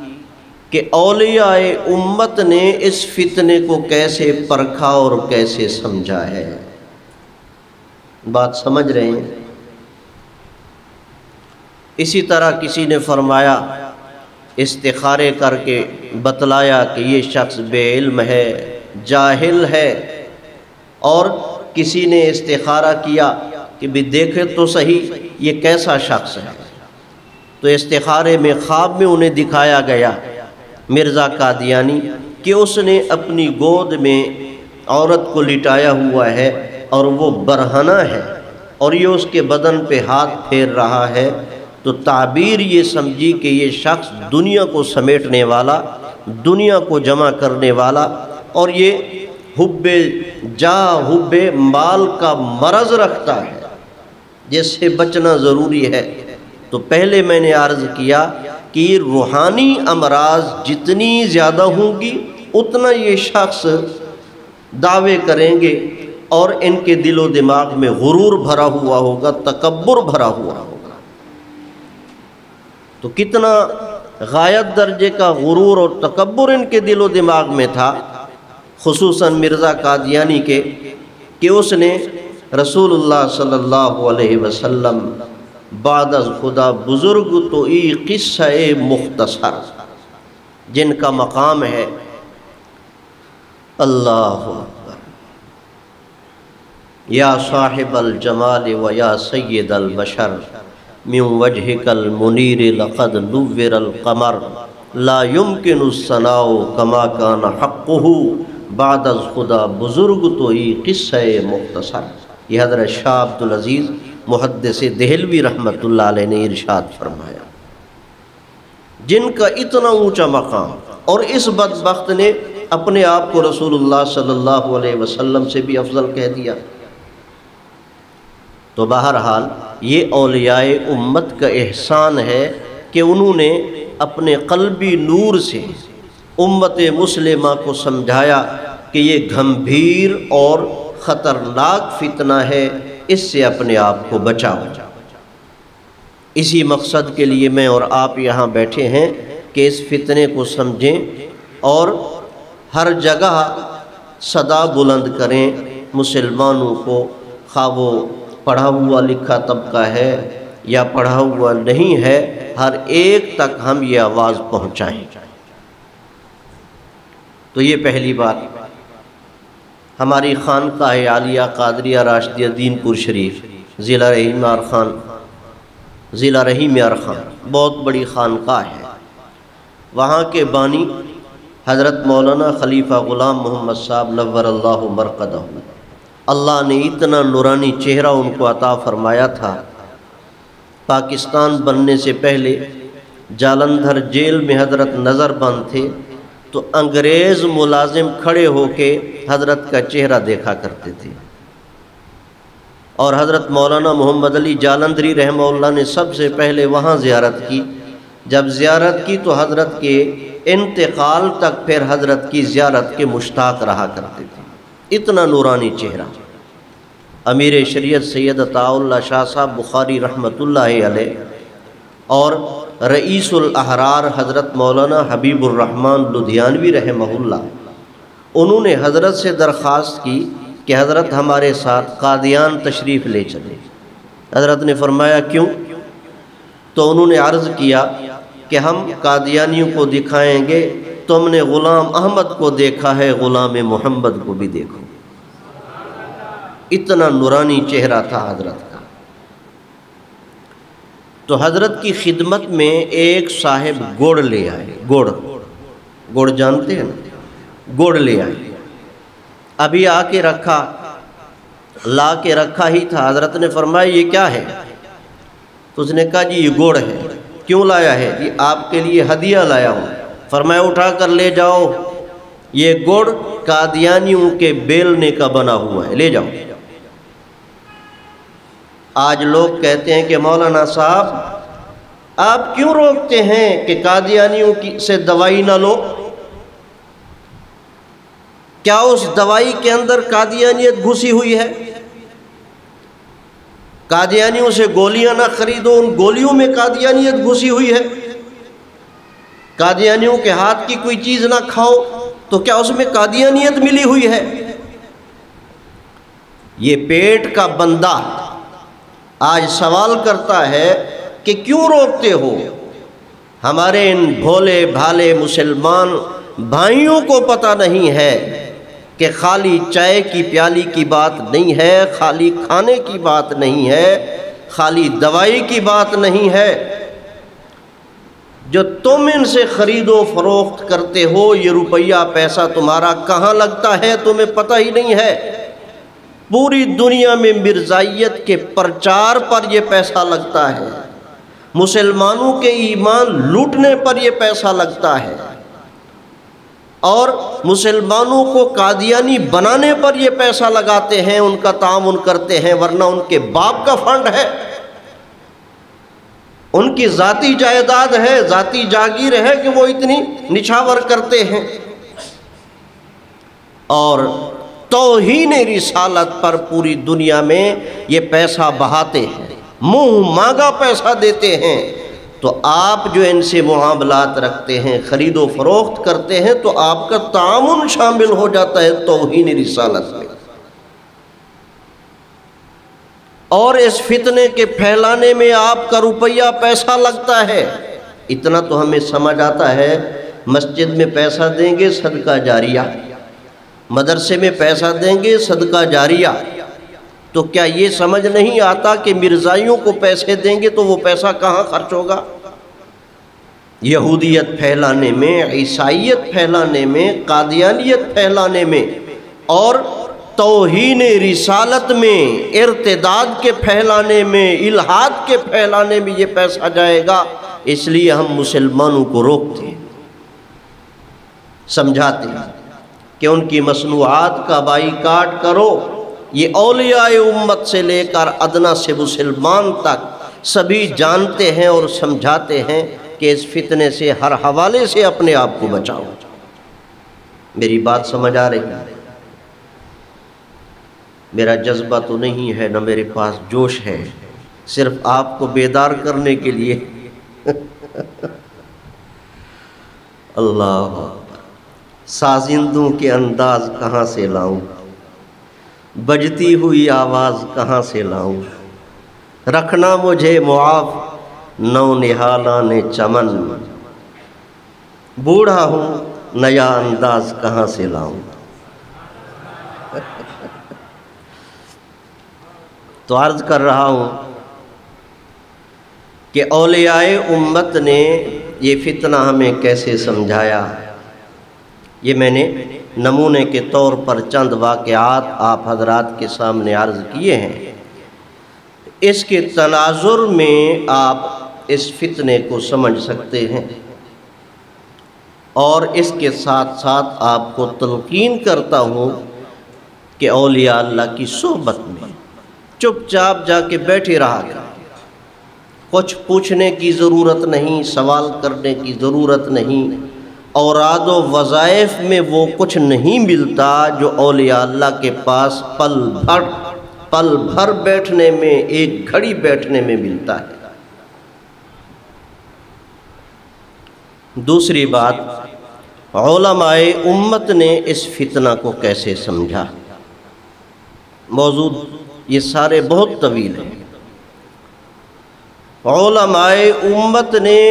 کہ اولیاء امت نے اس فتنے کو کیسے پرکھا اور کیسے سمجھا ہے۔ بات سمجھ رہے ہیں؟ اسی طرح کسی نے فرمایا، استخارے کر کے بتلایا کہ یہ شخص بے علم ہے، جاہل ہے، اور کسی نے استخارہ کیا کہ بھی دیکھے تو صحیح یہ کیسا شخص ہے۔ تو استخارے میں خواب میں انہیں دکھایا گیا مرزا قادیانی کہ اس نے اپنی گود میں عورت کو لٹایا ہوا ہے اور وہ برہنہ ہے اور یہ اس کے بدن پہ ہاتھ پھیر رہا ہے، تو تعبیر یہ سمجھی کہ یہ شخص دنیا کو سمیٹنے والا، دنیا کو جمع کرنے والا، اور یہ حب جاہ حب مال کا مرض رکھتا ہے جس سے بچنا ضروری ہے۔ تو پہلے میں نے عرض کیا کہ یہ روحانی امراض جتنی زیادہ ہوں گی اتنا یہ شخص دعوے کریں گے اور ان کے دل و دماغ میں غرور بھرا ہوا ہوگا، تکبر بھرا ہوا ہوگا۔ تو کتنا غایت درجے کا غرور اور تکبر ان کے دل و دماغ میں تھا، خصوصاً مرزا قادیانی کے، کہ اس نے رسول اللہ صلی اللہ علیہ وسلم بعد از خدا بزرگ تو ای قصہ مختصر، جن کا مقام ہے اللہ اکبر، یا صاحب الجمال و یا سید البشر من وجهک المنیر لقد نور القمر لا يمکن الثناء کما کان حقہ بعد از خدا بزرگ تو ای قصہ مختصر۔ یہ حضرت شاہ عبدالعزیز محدث دہلوی رحمۃ اللہ علیہ نے ارشاد فرمایا، جن کا اتنا اونچا مقام، اور اس بدبخت نے اپنے آپ کو رسول اللہ صلی اللہ علیہ وسلم سے بھی افضل کہہ دیا۔ تو بہرحال یہ اولیاء امت کا احسان ہے کہ انہوں نے اپنے قلبی نور سے امت مسلمہ کو سمجھایا کہ یہ گھمبیر اور خطرناک فتنہ ہے، اس سے اپنے آپ کو بچاؤ۔ اسی مقصد کے لیے میں اور آپ یہاں بیٹھے ہیں کہ اس فتنے کو سمجھیں اور ہر جگہ صدا بلند کریں مسلمانوں کو، خواہ وہ پڑھا ہوا لکھا طبقہ ہے یا پڑھا ہوا نہیں ہے، ہر ایک تک ہم یہ آواز پہنچائیں۔ تو یہ پہلی بات۔ ہماری خانقاہ عالیہ قادریہ راشدیہ دین پور شریف، ضلع رحیم یار خان، بہت بڑی خانقاہ ہے۔ وہاں کے بانی حضرت مولانا خلیفہ غلام محمد صاحب نور اللہ مرقدہ، اللہ نے اتنا نورانی چہرہ ان کو عطا فرمایا تھا، پاکستان بننے سے پہلے جالندھر جیل میں حضرت نظر بند تھے تو انگریز ملازم کھڑے ہو کے حضرت کا چہرہ دیکھا کرتے تھے، اور حضرت مولانا محمد علی جالندھری رحمہ اللہ نے سب سے پہلے وہاں زیارت کی۔ جب زیارت کی تو حضرت کے انتقال تک پھر حضرت کی زیارت کے مشتاق رہا کرتے تھے، اتنا نورانی چہرہ۔ امیر شریعت سید عطاء اللہ شاہ صاحب بخاری رحمۃ اللہ علیہ اور رئیس الاحرار حضرت مولانا حبیب الرحمن لدھیانوی رحمہ اللہ، انہوں نے حضرت سے درخواست کی کہ حضرت ہمارے ساتھ قادیان تشریف لے چلے۔ حضرت نے فرمایا کیوں؟ تو انہوں نے عرض کیا کہ ہم قادیانیوں کو دکھائیں گے، تم نے غلام احمد کو دیکھا ہے، غلام محمد کو بھی دیکھو۔ اتنا نورانی چہرہ تھا حضرت کا۔ تو حضرت کی خدمت میں ایک صاحب گڑ لے آئے، گڑ جانتے ہیں نا، گڑ لے آئے، ابھی لا کے رکھا ہی تھا۔ حضرت نے فرمایا یہ کیا ہے؟ تو اس نے کہا جی یہ گڑ ہے۔ کیوں لایا ہے؟ جی آپ کے لیے ہدیہ لایا ہوں۔ فرمایا اٹھا کر لے جاؤ، یہ گڑ قادیانیوں کے بیلنے کا بنا ہوا ہے، لے جاؤ۔ آج لوگ کہتے ہیں کہ مولانا صاحب آپ کیوں روکتے ہیں کہ قادیانیوں سے دوائی نہ لو؟ کیا اس دوائی کے اندر قادیانیت گھسی ہوئی ہے؟ قادیانیوں سے گولیاں نہ خریدو، ان گولیوں میں قادیانیت گھسی ہوئی ہے۔ قادیانیوں کے ہاتھ کی کوئی چیز نہ کھاؤ، تو کیا اس میں قادیانیت ملی ہوئی ہے؟ یہ پیٹ کا بندہ آج سوال کرتا ہے کہ کیوں روکتے ہو؟ ہمارے ان بھولے بھالے مسلمان بھائیوں کو پتہ نہیں ہے کہ خالی چائے کی پیالی کی بات نہیں ہے، خالی کھانے کی بات نہیں ہے، خالی دوائی کی بات نہیں ہے۔ جو تم ان سے خرید و فروخت کرتے ہو، یہ روپیہ پیسہ تمہارا کہاں لگتا ہے تمہیں پتہ ہی نہیں ہے۔ پوری دنیا میں مرزائیت کے پرچار پر یہ پیسہ لگتا ہے، مسلمانوں کے ایمان لوٹنے پر یہ پیسہ لگتا ہے، اور مسلمانوں کو قادیانی بنانے پر یہ پیسہ لگاتے ہیں، ان کا تعاون کرتے ہیں، ورنہ ان کے باپ کا فنڈ ہے، ان کی ذاتی جائیداد ہے، ذاتی جاگیر ہے کہ وہ اتنی نچھاور کرتے ہیں، اور توہین رسالت پر پوری دنیا میں یہ پیسہ بہاتے ہیں، منہ مانگا پیسہ دیتے ہیں۔ تو آپ جو ان سے معاملات رکھتے ہیں، خرید و فروخت کرتے ہیں، تو آپ کا تعاون شامل ہو جاتا ہے توہین رسالت میں، اور اس فتنے کے پھیلانے میں آپ کا روپیہ پیسہ لگتا ہے۔ اتنا تو ہمیں سمجھ آتا ہے، مسجد میں پیسہ دیں گے صدقہ جاریہ، مدرسے میں پیسہ دیں گے صدقہ جاریہ، تو کیا یہ سمجھ نہیں آتا کہ مرزائیوں کو پیسے دیں گے تو وہ پیسہ کہاں خرچ ہوگا؟ یہودیت پھیلانے میں، عیسائیت پھیلانے میں، قادیانیت پھیلانے میں، اور توہین رسالت میں، ارتداد کے پھیلانے میں، الحاد کے پھیلانے میں یہ پیسہ جائے گا۔ اس لیے ہم مسلمانوں کو روکتے ہیں، سمجھاتے ہیں کہ ان کی مصنوعات کا بائیکاٹ کرو۔ یہ اولیاء امت سے لے کر ادنا سے مسلمان تک سبھی جانتے ہیں اور سمجھاتے ہیں کہ اس فتنے سے ہر حوالے سے اپنے آپ کو بچاؤ۔ میری بات سمجھ آ رہی ہے؟ میرا جذبہ تو نہیں ہے، نہ میرے پاس جوش ہے، صرف آپ کو بیدار کرنے کے لیے۔ اللہ اکبر، سازندوں کے انداز کہاں سے لاؤں، بجتی ہوئی آواز کہاں سے لاؤں، رکھنا مجھے معاف نو نہالان چمن، بوڑھا ہوں نیا انداز کہاں سے لاؤں۔ تو عرض کر رہا ہوں کہ اولیاء امت نے یہ فتنہ ہمیں کیسے سمجھایا۔ یہ میں نے نمونے کے طور پر چند واقعات آپ حضرات کے سامنے عرض کیے ہیں، اس کے تناظر میں آپ اس فتنے کو سمجھ سکتے ہیں، اور اس کے ساتھ ساتھ آپ کو تلقین کرتا ہوں کہ اولیاء اللہ کی صحبت میں چپ چاپ جا کے بیٹھے رہا کریں، کچھ پوچھنے کی ضرورت نہیں، سوال کرنے کی ضرورت نہیں، اوراد و وظائف میں وہ کچھ نہیں ملتا جو اولیاء اللہ کے پاس پل بھر بیٹھنے میں، ایک گھڑی بیٹھنے میں ملتا ہے۔ دوسری بات، علماء امت نے اس فتنہ کو کیسے سمجھا۔ موضوع یہ سارے بہت طویل ہیں۔ علماء امت نے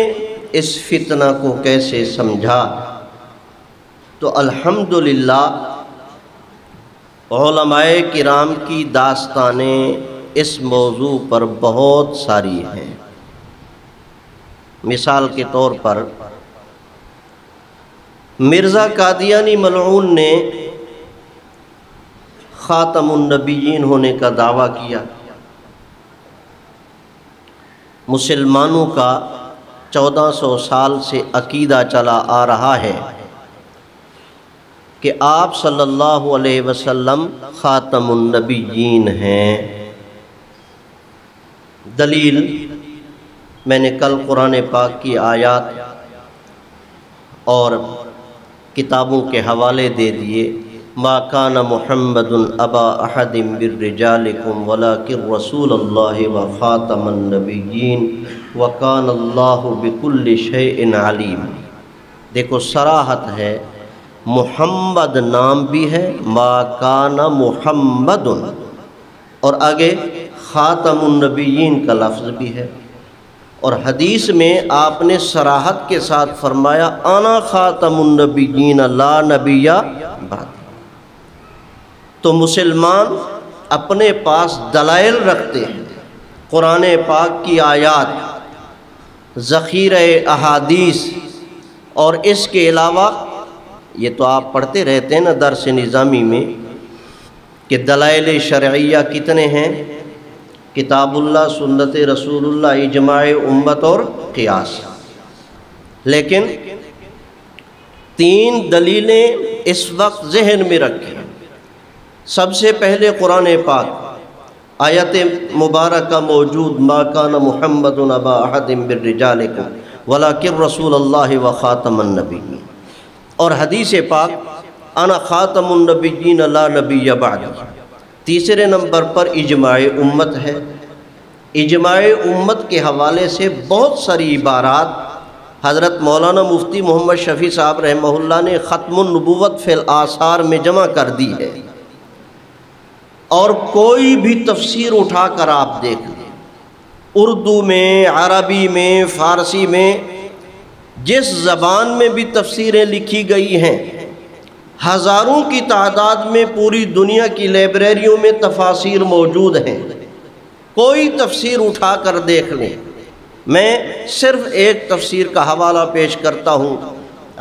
اس فتنہ کو کیسے سمجھا، تو الحمدللہ علماء کرام کی داستانیں اس موضوع پر بہت ساری ہیں۔ مثال کے طور پر مرزا قادیانی ملعون نے خاتم النبیین ہونے کا دعویٰ کیا۔ مسلمانوں کا 1400 سال سے عقیدہ چلا آ رہا ہے کہ آپ صلی اللہ علیہ وسلم خاتم النبیین ہیں۔ دلیل میں نے کل قرآن پاک کی آیات اور کتابوں کے حوالے دے دیے۔ ما کان محمد ابا احد من رجالکم ولکن رسول اللہ وخاتم النبیین وکان اللہ بکل شیء علیم۔ دیکھو صراحت ہے، محمد نام بھی ہے، ما کان محمد، اور آگے خاتم النبیین کا لفظ بھی ہے، اور حدیث میں آپ نے صراحت کے ساتھ فرمایا انا خاتم النبیین لا نبی بعد۔ تو مسلمان اپنے پاس دلائل رکھتے ہیں، قرآن پاک کی آیات، ذخیرہ احادیث، اور اس کے علاوہ یہ تو آپ پڑھتے رہتے ہیں نا درس نظامی میں، کہ دلائل شرعیہ کتنے ہیں؟ کتاب اللہ، سنت رسول اللہ، اجماع امت اور قیاس۔ لیکن 3 دلیلیں اس وقت ذہن میں رکھیں۔ سب سے پہلے قرآن پاک، آیت مبارکہ موجود، ما کان محمد ابا احد من رجالکم ولکن رسول اللہ وخاتم النبیین، اور حدیث پاک انا خاتم النبیین لا نبی بعد۔ تیسرے نمبر پر اجماع امت ہے۔ اجماع امت کے حوالے سے بہت ساری عبارات حضرت مولانا مفتی محمد شفیع صاحب رحمہ اللہ نے ختم النبوت فی الآثار میں جمع کر دی ہے، اور کوئی بھی تفسیر اٹھا کر آپ دیکھ لیں، اردو میں، عربی میں، فارسی میں، جس زبان میں بھی تفسیریں لکھی گئی ہیں، ہزاروں کی تعداد میں پوری دنیا کی لائبریریوں میں تفاسیر موجود ہیں۔ کوئی تفسیر اٹھا کر دیکھ لیں۔ میں صرف ایک تفسیر کا حوالہ پیش کرتا ہوں۔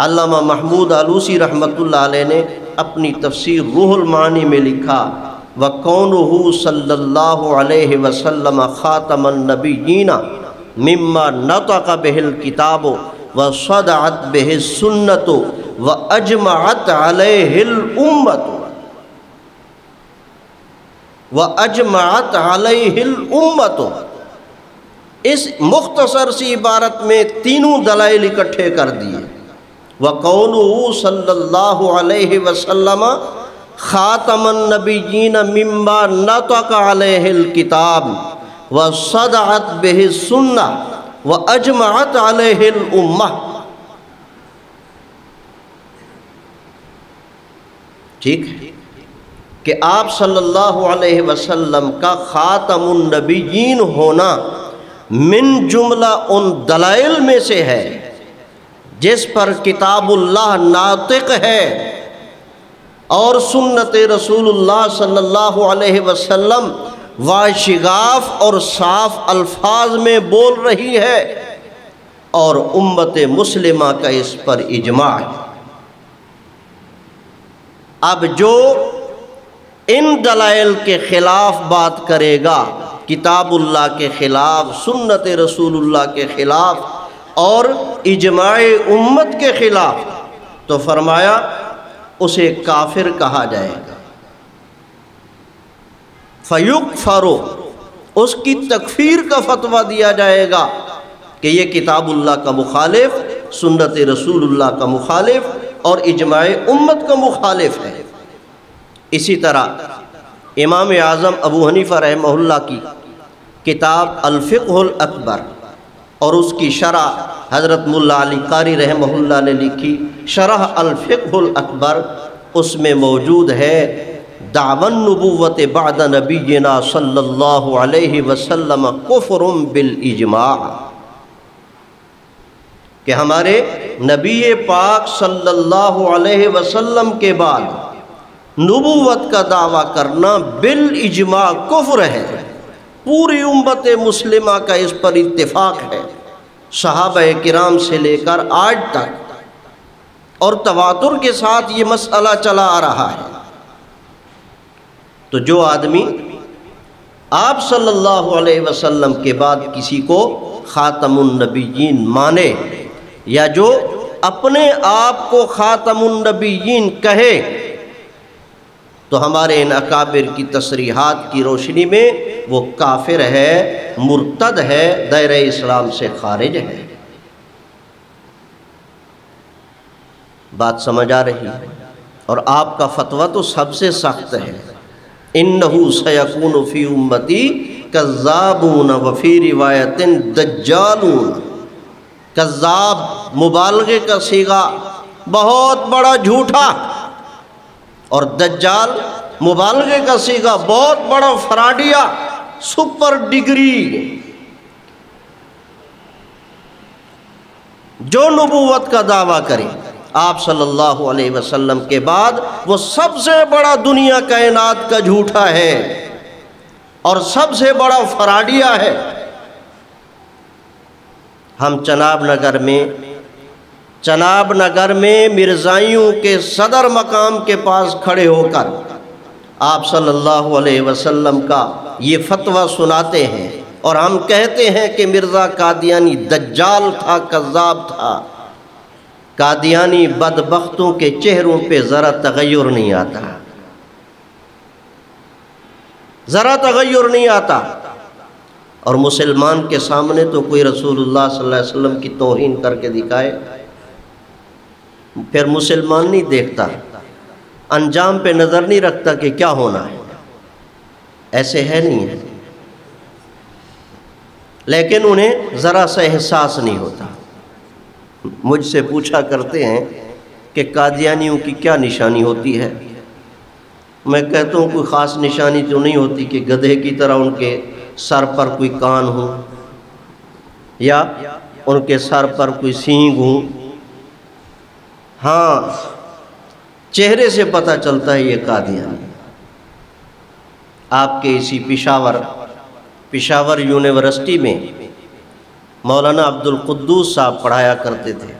علامہ محمود آلوسی رحمۃ اللہ علیہ نے اپنی تفسیر روح المعانی میں لکھا، وَقَوْنُهُ صلی اللہ علیہ وسلم خاتم النبیین مما نطق بہ الکتاب وصدعت بہ السنۃ وَأَجْمَعَتْ عَلَيْهِ الْأُمَّةُ وَأَجْمَعَتْ عَلَيْهِ الْأُمَّةُ، اس مختصر سی عبارت میں تینوں دلائل اکٹھے کر دیے۔ وَقَوْلُهُ صلی اللہ علیہ وسلم خاتم النبیین مما نطق علیہ الکتاب وصدعت بہ السنہ وَأَجْمَعَتْ عَلَيْهِ الْأُمَّةُ۔ ٹھیک ہے کہ آپ صلی اللہ علیہ وسلم کا خاتم النبیین ہونا من جملہ ان دلائل میں سے ہے جس پر کتاب اللہ ناطق ہے اور سنت رسول اللہ صلی اللہ علیہ وسلم واشگاف اور صاف الفاظ میں بول رہی ہے، اور امت مسلمہ کا اس پر اجماع ہے۔ اب جو ان دلائل کے خلاف بات کرے گا، کتاب اللہ کے خلاف، سنت رسول اللہ کے خلاف اور اجماع امت کے خلاف، تو فرمایا اسے کافر کہا جائے گا۔ فیکفر، اس کی تکفیر کا فتویٰ دیا جائے گا کہ یہ کتاب اللہ کا مخالف، سنت رسول اللہ کا مخالف اور اجماع امت کا مخالف ہے۔ اسی طرح امام اعظم ابو حنیفہ رحمہ اللہ کی کتاب الفقہ الاکبر اور اس کی شرح حضرت ملا علی قاری رحمہ اللہ نے لکھی، شرح الفقہ الاکبر، اس میں موجود ہے دعوی النبوت بعد نبینا صلی اللہ علیہ وسلم کفر بالاجماع، کہ ہمارے نبی پاک صلی اللہ علیہ وسلم کے بعد نبوت کا دعویٰ کرنا بالاجماع کفر ہے۔ پوری امت مسلمہ کا اس پر اتفاق ہے، صحابہ کرام سے لے کر آج تک، اور تواتر کے ساتھ یہ مسئلہ چلا آ رہا ہے۔ تو جو آدمی آپ صلی اللہ علیہ وسلم کے بعد کسی کو خاتم النبیین مانے، یا جو اپنے آپ کو خاتم النبیین کہے، تو ہمارے ان اکابر کی تصریحات کی روشنی میں وہ کافر ہے، مرتد ہے، دائرہ اسلام سے خارج ہے۔ بات سمجھ آ رہی ہے؟ اور آپ کا فتویٰ تو سب سے سخت ہے، اِنَّهُ سَيَكُونُ فِي أُمَّتِي كَذَّابُونَ وَفِي رِوَایَةٍ دَجَّالُونَ۔ کذاب مبالغے کا صیغہ، بہت بڑا جھوٹا، اور دجال مبالغے کا صیغہ، بہت بڑا فراڈیا، سپر ڈگری۔ جو نبوت کا دعویٰ کرے آپ صلی اللہ علیہ وسلم کے بعد، وہ سب سے بڑا دنیا کائنات کا جھوٹا ہے اور سب سے بڑا فراڈیا ہے۔ ہم چناب نگر میں مرزائیوں کے صدر مقام کے پاس کھڑے ہو کر آپ صلی اللہ علیہ وسلم کا یہ فتویٰ سناتے ہیں اور ہم کہتے ہیں کہ مرزا قادیانی دجال تھا، کذاب تھا۔ قادیانی بدبختوں کے چہروں پہ ذرا تغیر نہیں آتا، ذرا تغیر نہیں آتا، اور مسلمان کے سامنے تو کوئی رسول اللہ صلی اللہ علیہ وسلم کی توہین کر کے دکھائے، پھر مسلمان نہیں دیکھتا، انجام پہ نظر نہیں رکھتا کہ کیا ہونا ہے، ایسے ہے نہیں ہے، لیکن انہیں ذرا سا احساس نہیں ہوتا۔ مجھ سے پوچھا کرتے ہیں کہ قادیانیوں کی کیا نشانی ہوتی ہے؟ میں کہتا ہوں کوئی خاص نشانی تو نہیں ہوتی کہ گدھے کی طرح ان کے سر پر کوئی کان ہو یا ان کے سر پر کوئی سینگ ہو۔ ہاں، چہرے سے پتہ چلتا ہے یہ قادیانی۔ آپ کے اسی پشاور یونیورسٹی میں مولانا عبد القدوس صاحب پڑھایا کرتے تھے،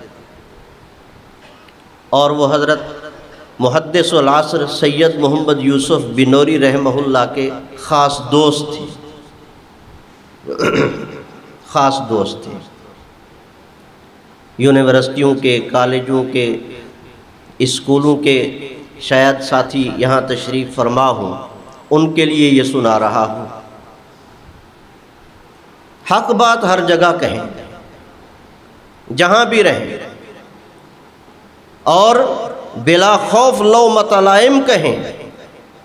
اور وہ حضرت محدث العصر سید محمد یوسف بنوری رحمہ اللہ کے خاص دوست تھے، خاص دوست تھے۔ یونیورسٹیوں کے، کالجوں کے، اسکولوں کے شاید ساتھی یہاں تشریف فرما ہوں، ان کے لیے یہ سنا رہا ہوں۔ حق بات ہر جگہ کہیں، جہاں بھی رہیں، اور بلا خوف لومۃ لائم کہیں۔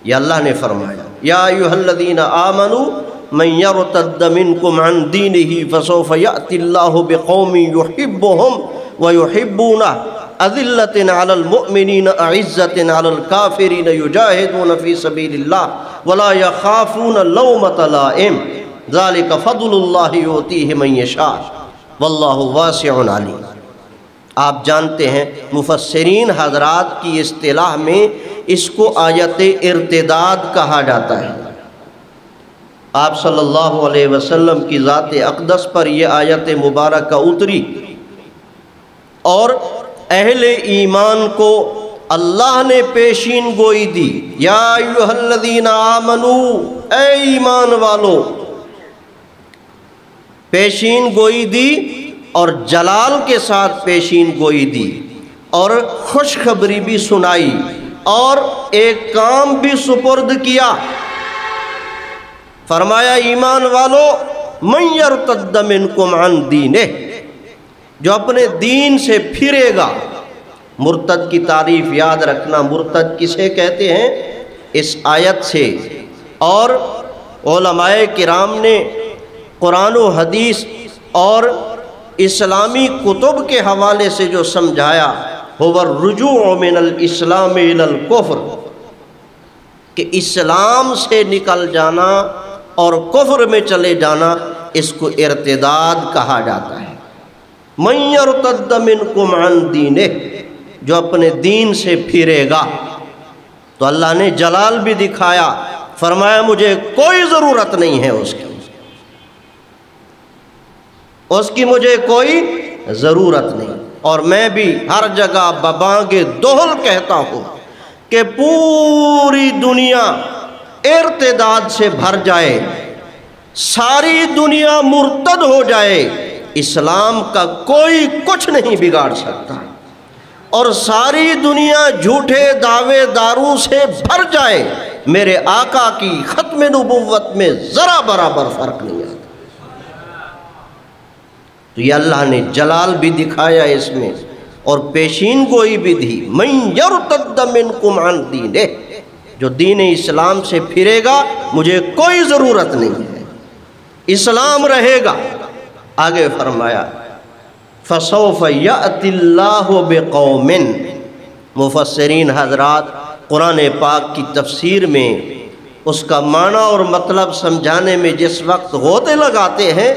یہ اللہ نے فرمایا، یا ایھا الذین آمنوا من یرتد منکم عن دینہ فسوف یأتی اللہ بقوم یحبہم ویحبونہ اذلۃ علی المؤمنین اعزۃ علی الکافرین یجاہدون فی سبیل اللہ ولا یخافون لومۃ لائم ذالک فضل اللہ یؤتیہ من یشاء واللہ واسع علیم۔ آپ جانتے ہیں مفسرین حضرات کی اصطلاح میں اس کو آیت ارتداد کہا جاتا ہے۔ آپ صلی اللہ علیہ وسلم کی ذات اقدس پر یہ آیت مبارکہ اتری، اور اہل ایمان کو اللہ نے پیشین گوئی دی، یا ایھا الذین آمنوا، اے ایمان والو، پیشین گوئی دی، اور جلال کے ساتھ پیشین گوئی دی، اور خوشخبری بھی سنائی، اور ایک کام بھی سپرد کیا۔ فرمایا ایمان والو، من یرتد منکم عن دینہ، جو اپنے دین سے پھرے گا۔ مرتد کی تعریف یاد رکھنا، مرتد کسے کہتے ہیں؟ اس آیت سے، اور علماء کرام نے قرآن و حدیث اور اسلامی کتب کے حوالے سے جو سمجھایا، هو الرجوع من الاسلام الى الکفر، کہ اسلام سے نکل جانا اور کفر میں چلے جانا، اس کو ارتداد کہا جاتا ہے۔ من یرتد منکم عن دینہ، جو اپنے دین سے پھرے گا۔ تو اللہ نے جلال بھی دکھایا، فرمایا مجھے کوئی ضرورت نہیں ہے اس کی مجھے کوئی ضرورت نہیں، اور میں بھی ہر جگہ ببانگ دہل کہتا ہوں کہ پوری دنیا ارتداد سے بھر جائے، ساری دنیا مرتد ہو جائے، اسلام کا کوئی کچھ نہیں بگاڑ سکتا، اور ساری دنیا جھوٹے دعوے داروں سے بھر جائے، میرے آقا کی ختم نبوت میں ذرا برابر فرق نہیں آتا۔ تو یہ اللہ نے جلال بھی دکھایا اس میں، اور پیشین گوئی بھی دی، من یرتد منکم عن دینہ، جو دین اسلام سے پھرے گا مجھے کوئی ضرورت نہیں ہے، اسلام رہے گا۔ آگے فرمایا فسوف یأتی اللہ بقوم، مفسرین حضرات قرآن پاک کی تفسیر میں اس کا معنی اور مطلب سمجھانے میں جس وقت غوطے لگاتے ہیں،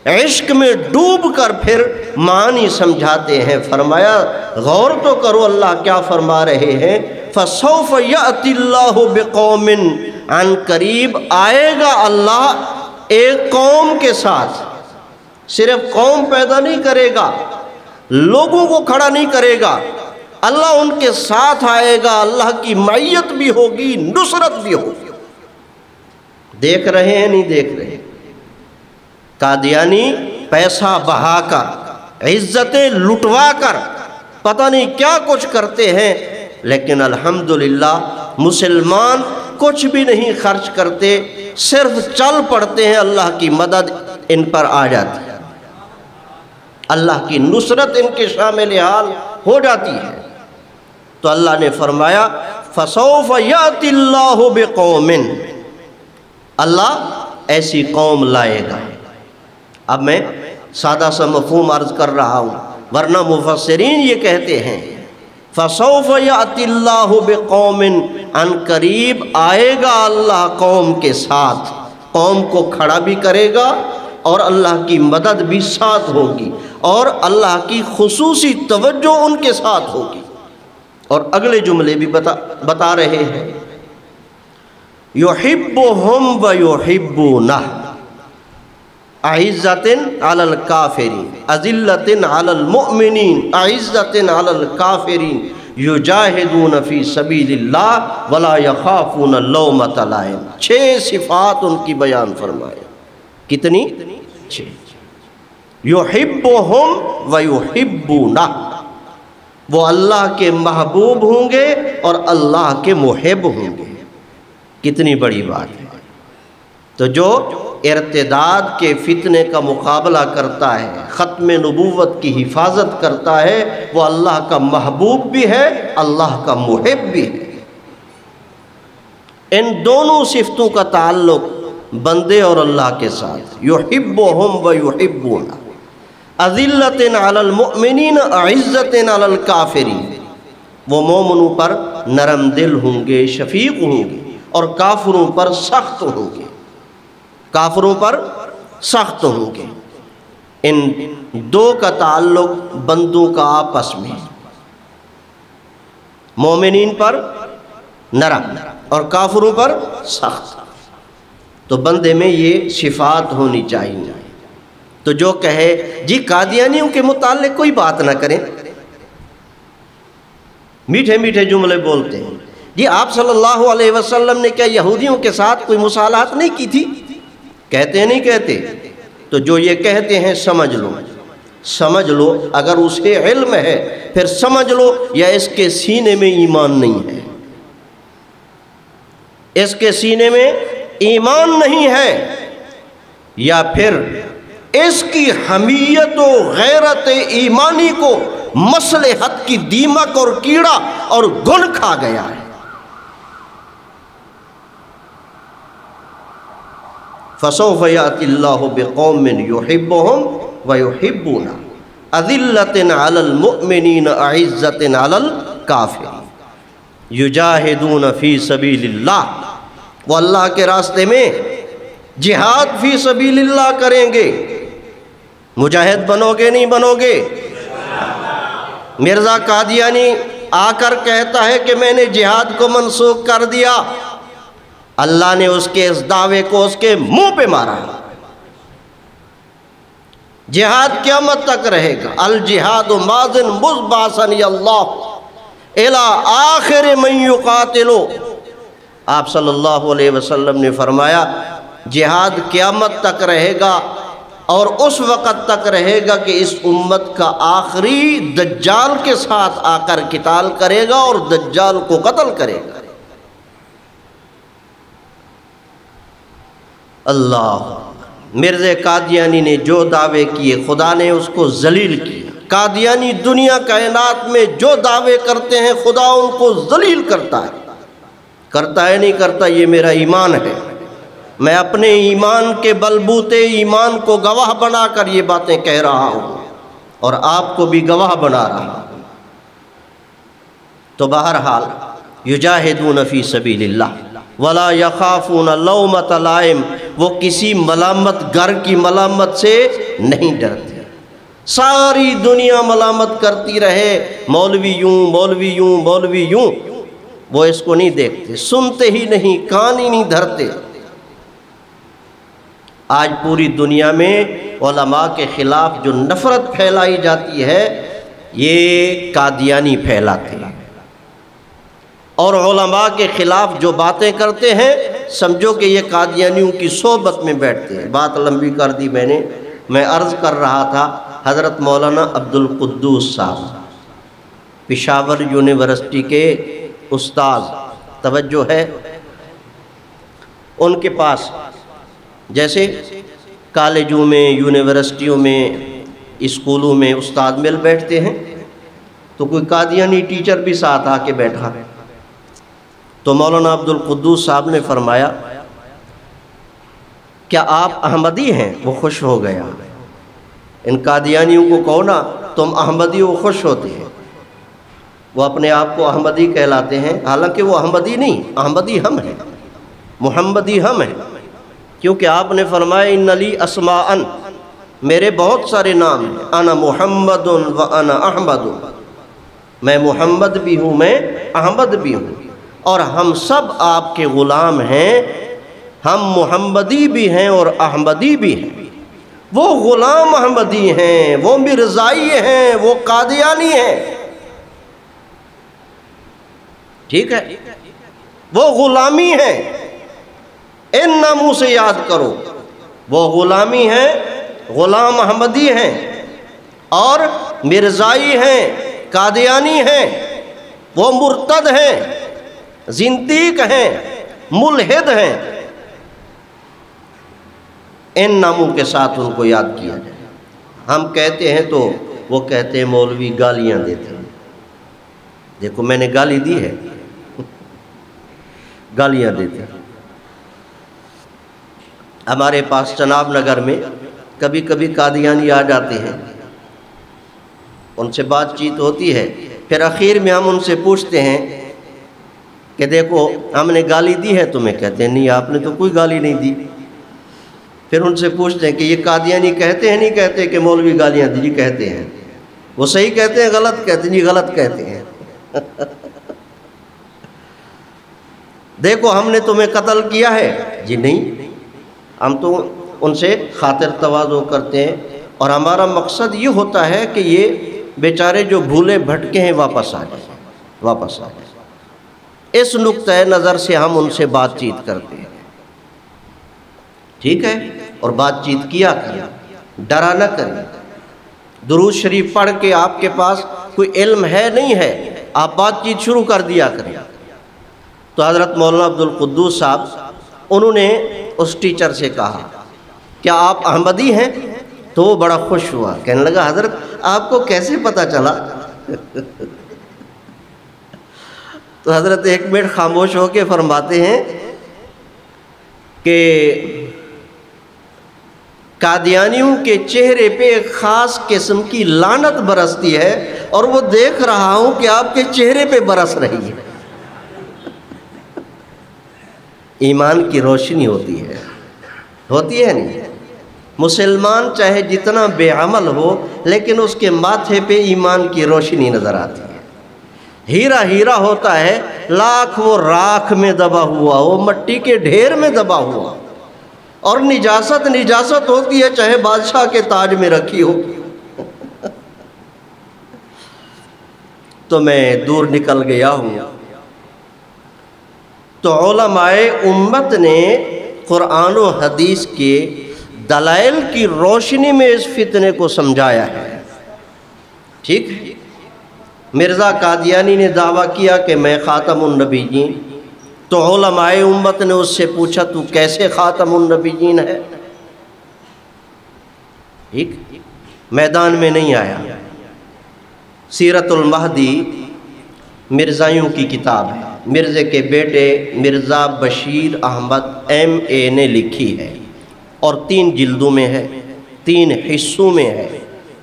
عشق میں ڈوب کر پھر معنی سمجھاتے ہیں۔ فرمایا غور تو کرو اللہ کیا فرما رہے ہیں، فسوف یأتی اللہ بقوم، عن قریب آئے گا اللہ ایک قوم کے ساتھ۔ صرف قوم پیدا نہیں کرے گا، لوگوں کو کھڑا نہیں کرے گا، اللہ ان کے ساتھ آئے گا، اللہ کی معیت بھی ہوگی، نصرت بھی ہوگی۔ دیکھ رہے ہیں نہیں دیکھ رہے؟ قادیانی پیسہ بہا کر، عزتیں لٹوا کر، پتہ نہیں کیا کچھ کرتے ہیں، لیکن الحمدللہ مسلمان کچھ بھی نہیں خرچ کرتے، صرف چل پڑتے ہیں، اللہ کی مدد ان پر آ جاتی ہے، اللہ کی نصرت ان کے شامل حال ہو جاتی ہے۔ تو اللہ نے فرمایا فَسَوْفَ يَأْتِ اللَّهُ بِقَوْمٍ، اللہ ایسی قوم لائے گا۔ اب میں سادہ سا مفہوم عرض کر رہا ہوں، ورنہ مفسرین یہ کہتے ہیں فَسَوْفَ يَأْتِ اللَّهُ بِقَوْمٍ، ان قریب آئے گا اللہ قوم کے ساتھ، قوم کو کھڑا بھی کرے گا اور اللہ کی مدد بھی ساتھ ہوگی، اور اللہ کی خصوصی توجہ ان کے ساتھ ہوگی۔ اور اگلے جملے بھی بتا رہے ہیں يُحِبُّهُمْ وَيُحِبُّونَهُ، أَعِزَّةٍ عَلَى الْكَافِرِينَ أَذِلَّةٍ عَلَى الْمُؤْمِنِينَ أَعِزَّةٍ عَلَى الْكَافِرِينَ يُجَاهِدُونَ فِي سَبِيلِ اللَّهِ وَلَا يَخَافُونَ لَوْمَةَ لَائِمٍ۔ 6 صفات ان کی بیان فرمائے۔ کتنی؟ 6۔ يُحِبُّهُمْ وَيُحِبُّونَهُ، وہ اللہ کے محبوب ہوں گے اور اللہ کے محب ہوں گے۔ کتنی بڑی بات ہے۔ تو جو ارتداد کے فتنے کا مقابلہ کرتا ہے، ختم نبوت کی حفاظت کرتا ہے، وہ اللہ کا محبوب بھی ہے، اللہ کا محب بھی ہے۔ ان دونوں صفتوں کا تعلق بندے اور اللہ کے ساتھ۔ یحبہم و یحبون، اذلۃ علی المؤمنین اعزۃ علی الکافرین، وہ مومنوں پر نرم دل ہوں گے، شفیق ہوں گے، اور کافروں پر سخت ہوں گے، کافروں پر سخت ہوں گے۔ ان دو کا تعلق بندوں کا آپس میں، مومنین پر نرم اور کافروں پر سخت۔ تو بندے میں یہ صفات ہونی چاہیے۔ تو جو کہے جی قادیانیوں کے متعلق کوئی بات نہ کریں، میٹھے میٹھے جملے بولتے ہیں، جی آپ صلی اللہ علیہ وسلم نے کیا یہودیوں کے ساتھ کوئی مصالحت نہیں کی تھی؟ کہتے نہیں کہتے؟ تو جو یہ کہتے ہیں سمجھ لو، سمجھ لو، اگر اسے علم ہے پھر سمجھ لو یا اس کے سینے میں ایمان نہیں ہے، اس کے سینے میں ایمان نہیں ہے، یا پھر اس کی حمیت و غیرت ایمانی کو مصلحت کی دیمک اور کیڑا اور گن کھا گیا ہے۔ فَسَوْفَ يَأْتِ اللَّهُ بِقَوْمٍ يُحِبُّهُمْ وَيُحِبُّونَهُ أَذِلَّةٍ عَلَى الْمُؤْمِنِينَ أَعِزَّةٍ عَلَى الْكَافِرِينَ يُجَاهِدُونَ فِي سَبِيلِ اللَّهِ، وہ اللہ کے راستے میں جہاد فی سبیل اللہ کریں گے۔ مجاہد بنو گے نہیں بنو گے؟ مرزا قادیانی آ کر کہتا ہے کہ میں نے جہاد کو منسوخ کر دیا، اللہ نے اس کے اس دعوے کو اس کے منہ پہ مارا۔ جہاد قیامت تک رہے گا، الجہاد ماضٍ مُذْبَعَثَنِيَ اللَّهُ إِلَىٰ آخِرِ مَن يُقَاتِلُ۔ آپ صلی اللہ علیہ وسلم نے فرمایا جہاد قیامت تک رہے گا، اور اس وقت تک رہے گا کہ اس امت کا آخری دجال کے ساتھ آ کر قتال کرے گا اور دجال کو قتل کرے گا۔ اللہ، مرزا قادیانی نے جو دعوے کیے خدا نے اس کو ذلیل کیا۔ قادیانی دنیا کائنات میں جو دعوے کرتے ہیں خدا ان کو ذلیل کرتا ہے۔ کرتا ہے نہیں کرتا، یہ میرا ایمان ہے، میں اپنے ایمان کے بلبوتے ایمان کو گواہ بنا کر یہ باتیں کہہ رہا ہوں، اور آپ کو بھی گواہ بنا رہا ہوں۔ تو بہرحال یجاہدون فی سبیل اللہ ولا یخافون لومۃ لائم، وہ کسی ملامت گر کی ملامت سے نہیں ڈرتے۔ ساری دنیا ملامت کرتی رہے، مولوی یوں مولوی یوں مولوی یوں، وہ اس کو نہیں دیکھتے، سنتے ہی نہیں، کان ہی نہیں دھرتے۔ آج پوری دنیا میں علماء کے خلاف جو نفرت پھیلائی جاتی ہے، یہ قادیانی پھیلاتے ہیں اور علماء کے خلاف جو باتیں کرتے ہیں سمجھو کہ یہ قادیانیوں کی صحبت میں بیٹھتے ہیں۔ بات لمبی کر دی میں عرض کر رہا تھا حضرت مولانا عبدالقدوس صاحب پشاور یونیورسٹی کے استاذ، توجہ ہے، ان کے پاس جیسے کالجوں میں، یونیورسٹیوں میں، اسکولوں میں استاد مل بیٹھتے ہیں، تو کوئی قادیانی ٹیچر بھی ساتھ آ کے بیٹھا، تو مولانا عبدالقدوس صاحب نے فرمایا کیا آپ احمدی ہیں؟ وہ خوش ہو گیا۔ ان قادیانیوں کو کہو نا تم احمدی، وہ خوش ہوتے ہیں، وہ اپنے آپ کو احمدی کہلاتے ہیں، حالانکہ وہ احمدی نہیں، احمدی ہم ہیں، محمدی ہم ہیں، کیونکہ آپ نے فرمایا ان لی اسماء، میرے بہت سارے نام ہیں، انا محمد و انا احمد، میں محمد بھی ہوں، میں احمد بھی ہوں، اور ہم سب آپ کے غلام ہیں، ہم محمدی بھی ہیں اور احمدی بھی ہیں، وہ غلام احمدی ہیں، وہ مرزائی ہیں، وہ قادیانی ہیں، ٹھیک ہے، وہ غلامی ہے، ان ناموں سے یاد کرو، وہ غلامی ہے، غلام احمدی ہیں اور مرزائی ہیں، قادیانی ہیں، وہ مرتد ہیں، زندیق ہیں، ملحد ہیں، ان ناموں کے ساتھ ان کو یاد کیا جائے۔ ہم کہتے ہیں تو وہ کہتے ہیں مولوی گالیاں دیتے ہیں، دیکھو میں نے گالی دی ہے، گالیاں دیتے ہیں۔ ہمارے پاس چناب نگر میں کبھی کبھی قادیانی آ جاتے ہیں، ان سے بات چیت ہوتی ہے، پھر اخیر میں ہم ان سے پوچھتے ہیں کہ دیکھو ہم نے گالی دی ہے تمہیں، کہتے ہیں نہیں آپ نے تو کوئی گالی نہیں دی۔ پھر ان سے پوچھتے ہیں کہ یہ قادیانی کہتے ہیں نہیں کہتے کہ مولوی گالیاں دی؟ جی کہتے ہیں۔ وہ صحیح کہتے ہیں غلط کہتے ہیں؟ جی غلط کہتے ہیں۔ دیکھو ہم نے تمہیں قتل کیا ہے؟ جی نہیں، ہم تو ان سے خاطر تواضع کرتے ہیں، اور ہمارا مقصد یہ ہوتا ہے کہ یہ بیچارے جو بھولے بھٹکے ہیں واپس آ جائیں، واپس آ جائیں۔ اس نقطۂ نظر سے ہم ان سے بات چیت کرتے ہیں، ٹھیک ہے، اور بات چیت کیا کریں، ڈرا نہ کریں۔ درود شریف پڑھ کے آپ کے پاس کوئی علم ہے نہیں ہے، آپ بات چیت شروع کر دیا کریں۔ تو حضرت مولانا عبدالقدوس صاحب انہوں نے اس ٹیچر سے کہا کیا آپ احمدی ہیں؟ تو وہ بڑا خوش ہوا، کہنے لگا حضرت آپ کو کیسے پتہ چلا؟ تو حضرت ایک منٹ خاموش ہو کے فرماتے ہیں کہ قادیانیوں کے چہرے پہ ایک خاص قسم کی لعنت برستی ہے، اور وہ دیکھ رہا ہوں کہ آپ کے چہرے پہ برس رہی ہے۔ ایمان کی روشنی ہوتی ہے نہیں؟ مسلمان چاہے جتنا بے عمل ہو لیکن اس کے ماتھے پہ ایمان کی روشنی نظر آتی ہے۔ ہیرا ہیرا ہوتا ہے، لاکھ وہ راکھ میں دبا ہوا ہو، مٹی کے ڈھیر میں دبا ہوا، اور نجاست نجاست ہوتی ہے چاہے بادشاہ کے تاج میں رکھی ہو۔ تو میں دور نکل گیا ہوں۔ تو علماء امت نے قرآن و حدیث کے دلائل کی روشنی میں اس فتنے کو سمجھایا ہے، ٹھیک ہے۔ مرزا قادیانی نے دعویٰ کیا کہ میں خاتم النبیین، تو علماء امت نے اس سے پوچھا تو کیسے خاتم النبیین ہے؟ ٹھیک، میدان میں نہیں آیا۔ سیرت المہدی مرزائیوں کی کتاب ہے، مرزے کے بیٹے مرزا بشیر احمد MA نے لکھی ہے، اور 3 جلدوں میں ہے، 3 حصوں میں ہے،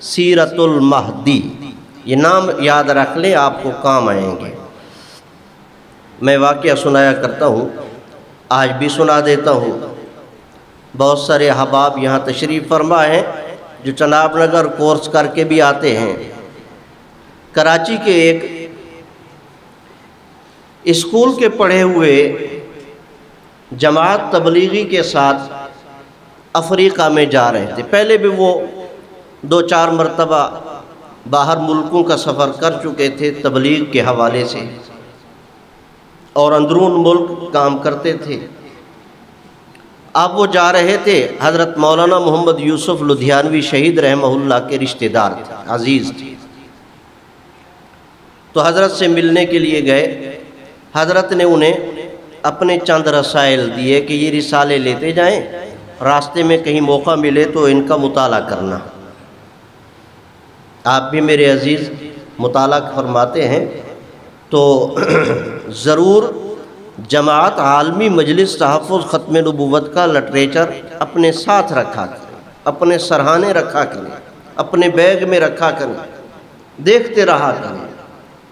سیرت المہدی۔ یہ نام یاد رکھ لیں، آپ کو کام آئیں گے۔ میں واقعہ سنایا کرتا ہوں، آج بھی سنا دیتا ہوں۔ بہت سارے احباب یہاں تشریف فرما ہیں جو چناب نگر کورس کر کے بھی آتے ہیں۔ کراچی کے ایک اسکول کے پڑھے ہوئے جماعت تبلیغی کے ساتھ افریقہ میں جا رہے تھے۔ پہلے بھی وہ 2-4 مرتبہ باہر ملکوں کا سفر کر چکے تھے تبلیغ کے حوالے سے، اور اندرون ملک کام کرتے تھے۔ اب وہ جا رہے تھے، حضرت مولانا محمد یوسف لدھیانوی شہید رحمہ اللہ کے رشتہ دار تھے، عزیز تھے، تو حضرت سے ملنے کے لیے گئے۔ حضرت نے انہیں اپنے چند رسائل دیے کہ یہ رسالے لیتے جائیں، راستے میں کہیں موقع ملے تو ان کا مطالعہ کرنا۔ آپ بھی میرے عزیز مطالعہ فرماتے ہیں تو ضرور جماعت عالمی مجلس تحفظ ختم نبوت کا لٹریچر اپنے ساتھ رکھا کریں، اپنے سرہانے رکھا کریں، اپنے بیگ میں رکھا کریں، دیکھتے رہا کریں،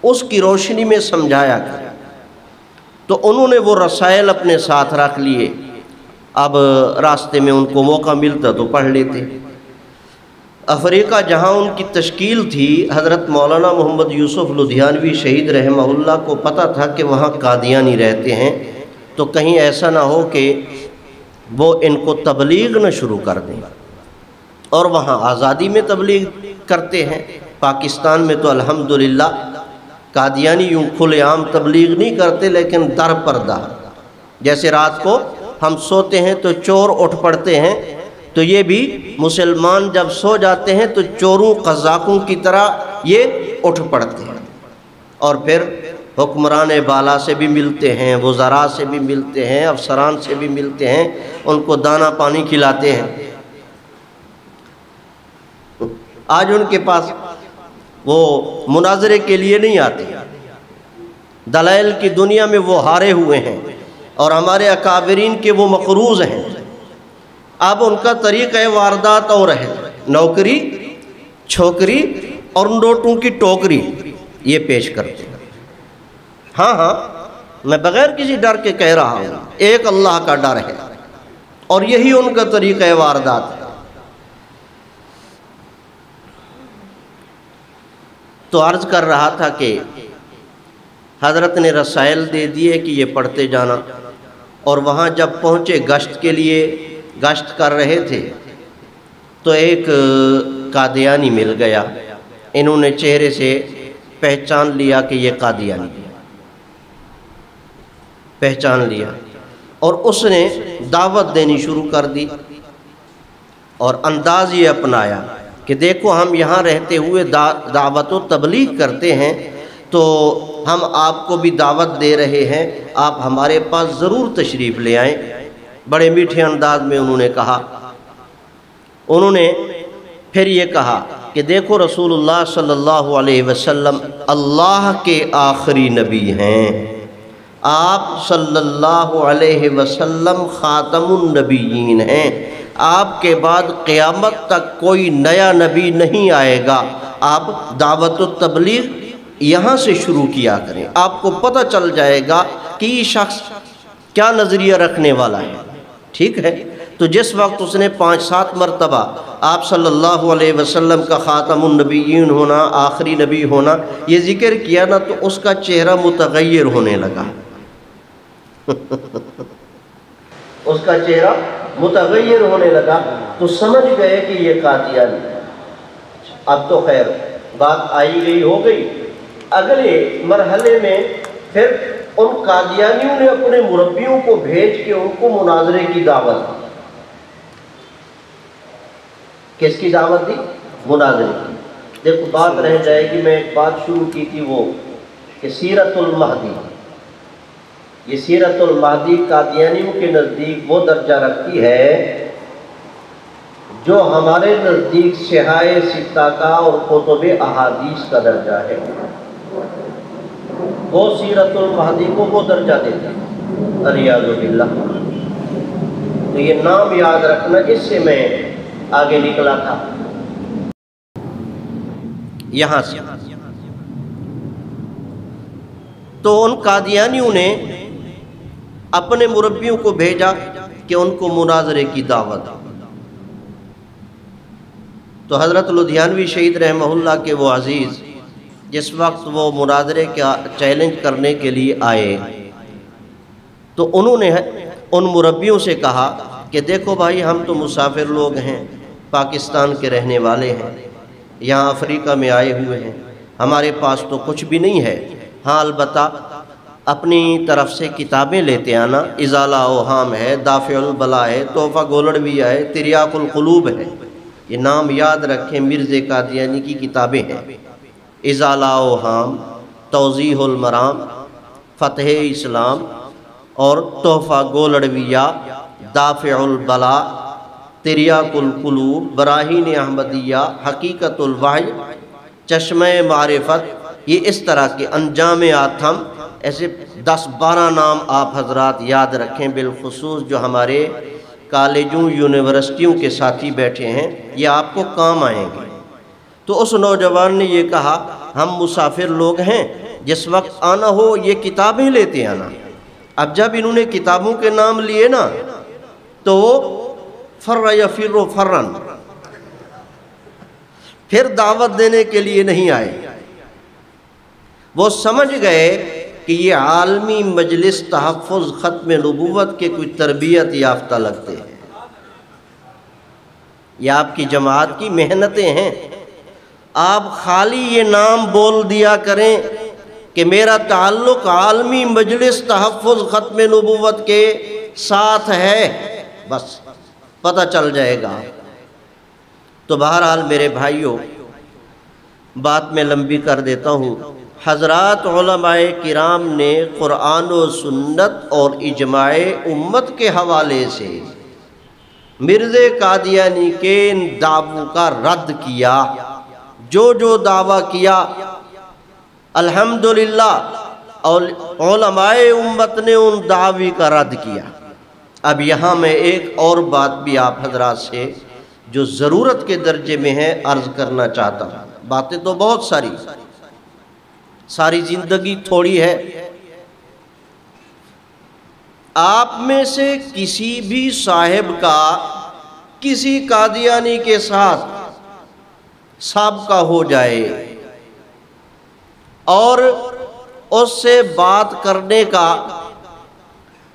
اس کی روشنی میں سمجھایا کریں۔ تو انہوں نے وہ رسائل اپنے ساتھ رکھ لیے، اب راستے میں ان کو موقع ملتا تو پڑھ لیتے۔ افریقہ جہاں ان کی تشکیل تھی، حضرت مولانا محمد یوسف لدھیانوی شہید رحمہ اللہ کو پتہ تھا کہ وہاں قادیانی رہتے ہیں، تو کہیں ایسا نہ ہو کہ وہ ان کو تبلیغ نہ شروع کر دیں، اور وہاں آزادی میں تبلیغ کرتے ہیں۔ پاکستان میں تو الحمدللہ قادیانی یوں کھلے عام تبلیغ نہیں کرتے، لیکن در پردہ، جیسے رات کو ہم سوتے ہیں تو چور اٹھ پڑتے ہیں، تو یہ بھی مسلمان جب سو جاتے ہیں تو چوروں قزاقوں کی طرح یہ اٹھ پڑتے ہیں، اور پھر حکمران بالا سے بھی ملتے ہیں، وزراء سے بھی ملتے ہیں، افسران سے بھی ملتے ہیں، ان کو دانہ پانی کھلاتے ہیں۔ آج ان کے پاس وہ مناظرے کے لیے نہیں آتے، دلائل کی دنیا میں وہ ہارے ہوئے ہیں، اور ہمارے اکابرین کے وہ مقروض ہیں۔ اب ان کا طریقہ واردات اور ہے، نوکری، چھوکری اور نوٹوں کی ٹوکری یہ پیش کرتے ہیں۔ ہاں میں بغیر کسی ڈر کے کہہ رہا ہوں، ایک اللہ کا ڈر ہے، اور یہی ان کا طریقہ واردات ہے۔ تو عرض کر رہا تھا کہ حضرت نے رسائل دے دیے کہ یہ پڑھتے جانا، اور وہاں جب پہنچے گشت کے لیے، گشت کر رہے تھے تو ایک قادیانی مل گیا، انہوں نے چہرے سے پہچان لیا کہ یہ قادیانی ہے، پہچان لیا، اور اس نے دعوت دینی شروع کر دی، اور انداز یہ اپنایا کہ دیکھو ہم یہاں رہتے ہوئے دعوت و تبلیغ کرتے ہیں، تو ہم آپ کو بھی دعوت دے رہے ہیں، آپ ہمارے پاس ضرور تشریف لے آئیں۔ بڑے میٹھے انداز میں انہوں نے کہا۔ انہوں نے پھر یہ کہا کہ دیکھو رسول اللہ صلی اللہ علیہ وسلم اللہ کے آخری نبی ہیں، آپ صلی اللہ علیہ وسلم خاتم النبیین ہیں، آپ کے بعد قیامت تک کوئی نیا نبی نہیں آئے گا، آپ دعوت و تبلیغ یہاں سے شروع کیا کریں، آپ کو پتہ چل جائے گا کہ یہ شخص کیا نظریہ رکھنے والا ہے، ٹھیک ہے۔ تو جس وقت اس نے 5-7 مرتبہ آپ صلی اللہ علیہ وسلم کا خاتم النبیین ہونا، آخری نبی ہونا یہ ذکر کیا نا، تو اس کا چہرہ متغیر ہونے لگا اس کا چہرہ متغیر ہونے لگا، تو سمجھ گئے کہ یہ قادیانی ہے۔ اب تو خیر بات آئی گئی ہو گئی، اگلے مرحلے میں پھر ان قادیانیوں نے اپنے مربیوں کو بھیج کے ان کو مناظرے کی دعوت دی۔ کس کی دعوت دی؟ مناظرے کی۔ دیکھو بات رہ جائے گی، میں ایک بات شروع کی تھی وہ کہ سیرت المہدی، یہ سیرت المہدی قادیانیوں کے نزدیک وہ درجہ رکھتی ہے جو ہمارے نزدیک صحائح ستہ کا اور کتب احادیث کا درجہ ہے، وہ سیرت المہدی کو وہ درجہ دیتے ہیں، الیاذ باللہ۔ تو یہ نام یاد رکھنا، اس سے میں آگے نکلا تھا یہاں سے۔ تو ان قادیانیوں نے اپنے مربیوں کو بھیجا کہ ان کو مناظرے کی دعوت۔ تو حضرت لدھیانوی شہید رحمہ اللہ کے وہ عزیز جس وقت وہ مناظرے کا چیلنج کرنے کے لیے آئے، تو انہوں نے ان مربیوں سے کہا کہ دیکھو بھائی، ہم تو مسافر لوگ ہیں، پاکستان کے رہنے والے ہیں، یہاں افریقہ میں آئے ہوئے ہیں، ہمارے پاس تو کچھ بھی نہیں ہے، ہاں البتہ اپنی طرف سے کتابیں لیتے آنا، ازالہ اوہام ہے، دافع البلا ہے، تحفہ گولڑویہ ہے، تریاق القلوب ہے، یہ نام یاد رکھیں، مرزا قادیانی کی کتابیں ہیں۔ ازالہ اوہام، توضیح المرام، فتح اسلام اور تحفہ گولڑویہ، دافع البلا، تریاق القلوب، براہین احمدیہ، حقیقت الوحی، چشمہ معرفت، یہ اس طرح کے انجام آتم، ایسے 10-12 نام آپ حضرات یاد رکھیں، بالخصوص جو ہمارے کالجوں یونیورسٹیوں کے ساتھی بیٹھے ہیں، یہ آپ کو کام آئیں گے۔ تو اس نوجوان نے یہ کہا ہم مسافر لوگ ہیں، جس وقت آنا ہو یہ کتابیں لیتے آنا۔ اب جب انہوں نے کتابوں کے نام لیے نا تو فر یفر فرن، پھر دعوت دینے کے لیے نہیں آئے۔ وہ سمجھ گئے کہ یہ عالمی مجلس تحفظ ختم نبوت کے کوئی تربیت یافتہ لگتے ہیں، یہ آپ کی جماعت کی محنتیں ہیں۔ آپ خالی یہ نام بول دیا کریں کہ میرا تعلق عالمی مجلس تحفظ ختم نبوت کے ساتھ ہے، بس پتہ چل جائے گا۔ تو بہرحال میرے بھائیوں، بات میں لمبی کر دیتا ہوں۔ حضرات علماء کرام نے قرآن و سنت اور اجماع امت کے حوالے سے مرزا قادیانی کے ان دعووں کا رد کیا، جو دعویٰ کیا الحمدللہ، اور علماء امت نے ان دعوی کا رد کیا۔ اب یہاں میں ایک اور بات بھی آپ حضرات سے جو ضرورت کے درجے میں ہے عرض کرنا چاہتا ہوں۔ باتیں تو بہت ساری زندگی تھوڑی ہے۔ آپ میں سے کسی بھی صاحب کا کسی قادیانی کے ساتھ سابقہ ہو جائے اور اس سے بات کرنے کا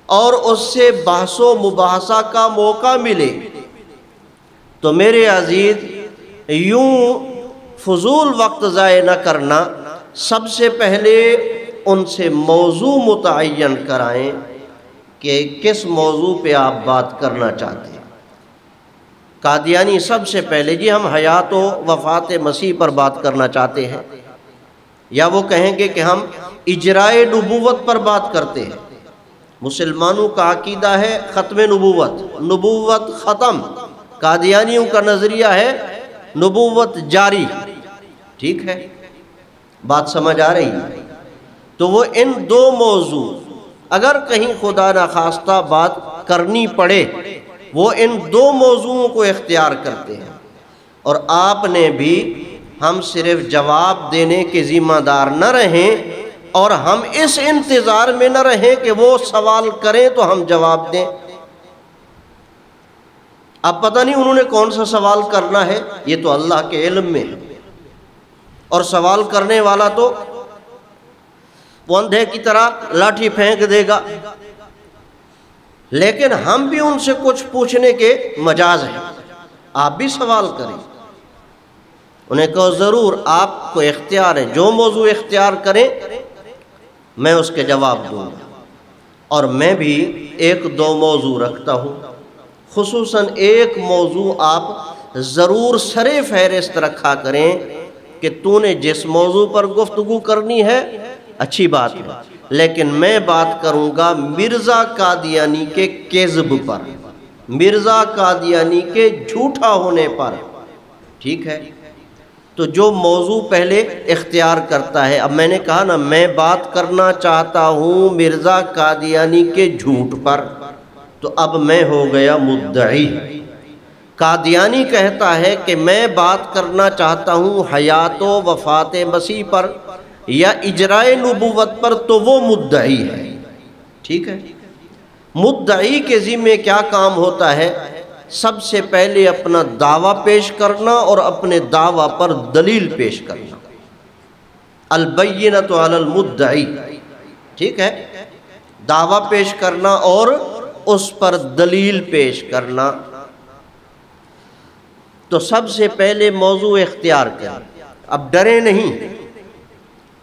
اور اس سے بحث و مباحثہ کا موقع ملے تو میرے عزیز یوں فضول وقت ضائع نہ کرنا، سب سے پہلے ان سے موضوع متعین کرائیں کہ کس موضوع پہ آپ بات کرنا چاہتے ہیں۔ قادیانی سب سے پہلے جی ہم حیات و وفات مسیح پر بات کرنا چاہتے ہیں، یا وہ کہیں گے کہ ہم اجرائے نبوت پر بات کرتے ہیں۔ مسلمانوں کا عقیدہ ہے ختم نبوت ختم، قادیانیوں کا نظریہ ہے نبوت جاری۔ ٹھیک ہے، بات سمجھ آ رہی ہے؟ تو وہ ان دو موضوع، اگر کہیں خدا نخواستہ بات کرنی پڑے، وہ ان دو موضوعوں کو اختیار کرتے ہیں۔ اور آپ نے بھی ہم صرف جواب دینے کے ذمہ دار نہ رہیں، اور ہم اس انتظار میں نہ رہیں کہ وہ سوال کریں تو ہم جواب دیں۔ اب پتہ نہیں انہوں نے کون سا سوال کرنا ہے، یہ تو اللہ کے علم میں ہے، اور سوال کرنے والا تو وہ اندھے کی طرح لاٹھی پھینک دے گا، لیکن ہم بھی ان سے کچھ پوچھنے کے مجاز ہیں۔ آپ بھی سوال کریں، انہیں کہو ضرور آپ کو اختیار ہے، جو موضوع اختیار کریں میں اس کے جواب دوں گا۔ اور میں بھی 1-2 موضوع رکھتا ہوں، خصوصاً ایک موضوع آپ ضرور سرِ فہرست رکھا کریں کہ تو نے جس موضوع پر گفتگو کرنی ہے اچھی بات ہے، لیکن میں بات کروں گا مرزا قادیانی کے کذب پر، مرزا قادیانی کے جھوٹا ہونے پر۔ ٹھیک ہے، تو جو موضوع پہلے اختیار کرتا ہے، اب میں نے کہا نا میں بات کرنا چاہتا ہوں مرزا قادیانی کے جھوٹ پر، تو اب میں ہو گیا مدعی۔ قادیانی کہتا ہے کہ میں بات کرنا چاہتا ہوں حیات و وفات مسیح پر یا اجرائے نبوت پر، تو وہ مدعی ہے۔ ٹھیک ہے، مدعی کے ذمہ کیا کام ہوتا ہے؟ سب سے پہلے اپنا دعویٰ پیش کرنا اور اپنے دعویٰ پر دلیل پیش کرنا، البینۃ علی المدعی۔ ٹھیک ہے، دعویٰ پیش کرنا اور اس پر دلیل پیش کرنا۔ تو سب سے پہلے موضوع اختیار کریں، اب ڈرے نہیں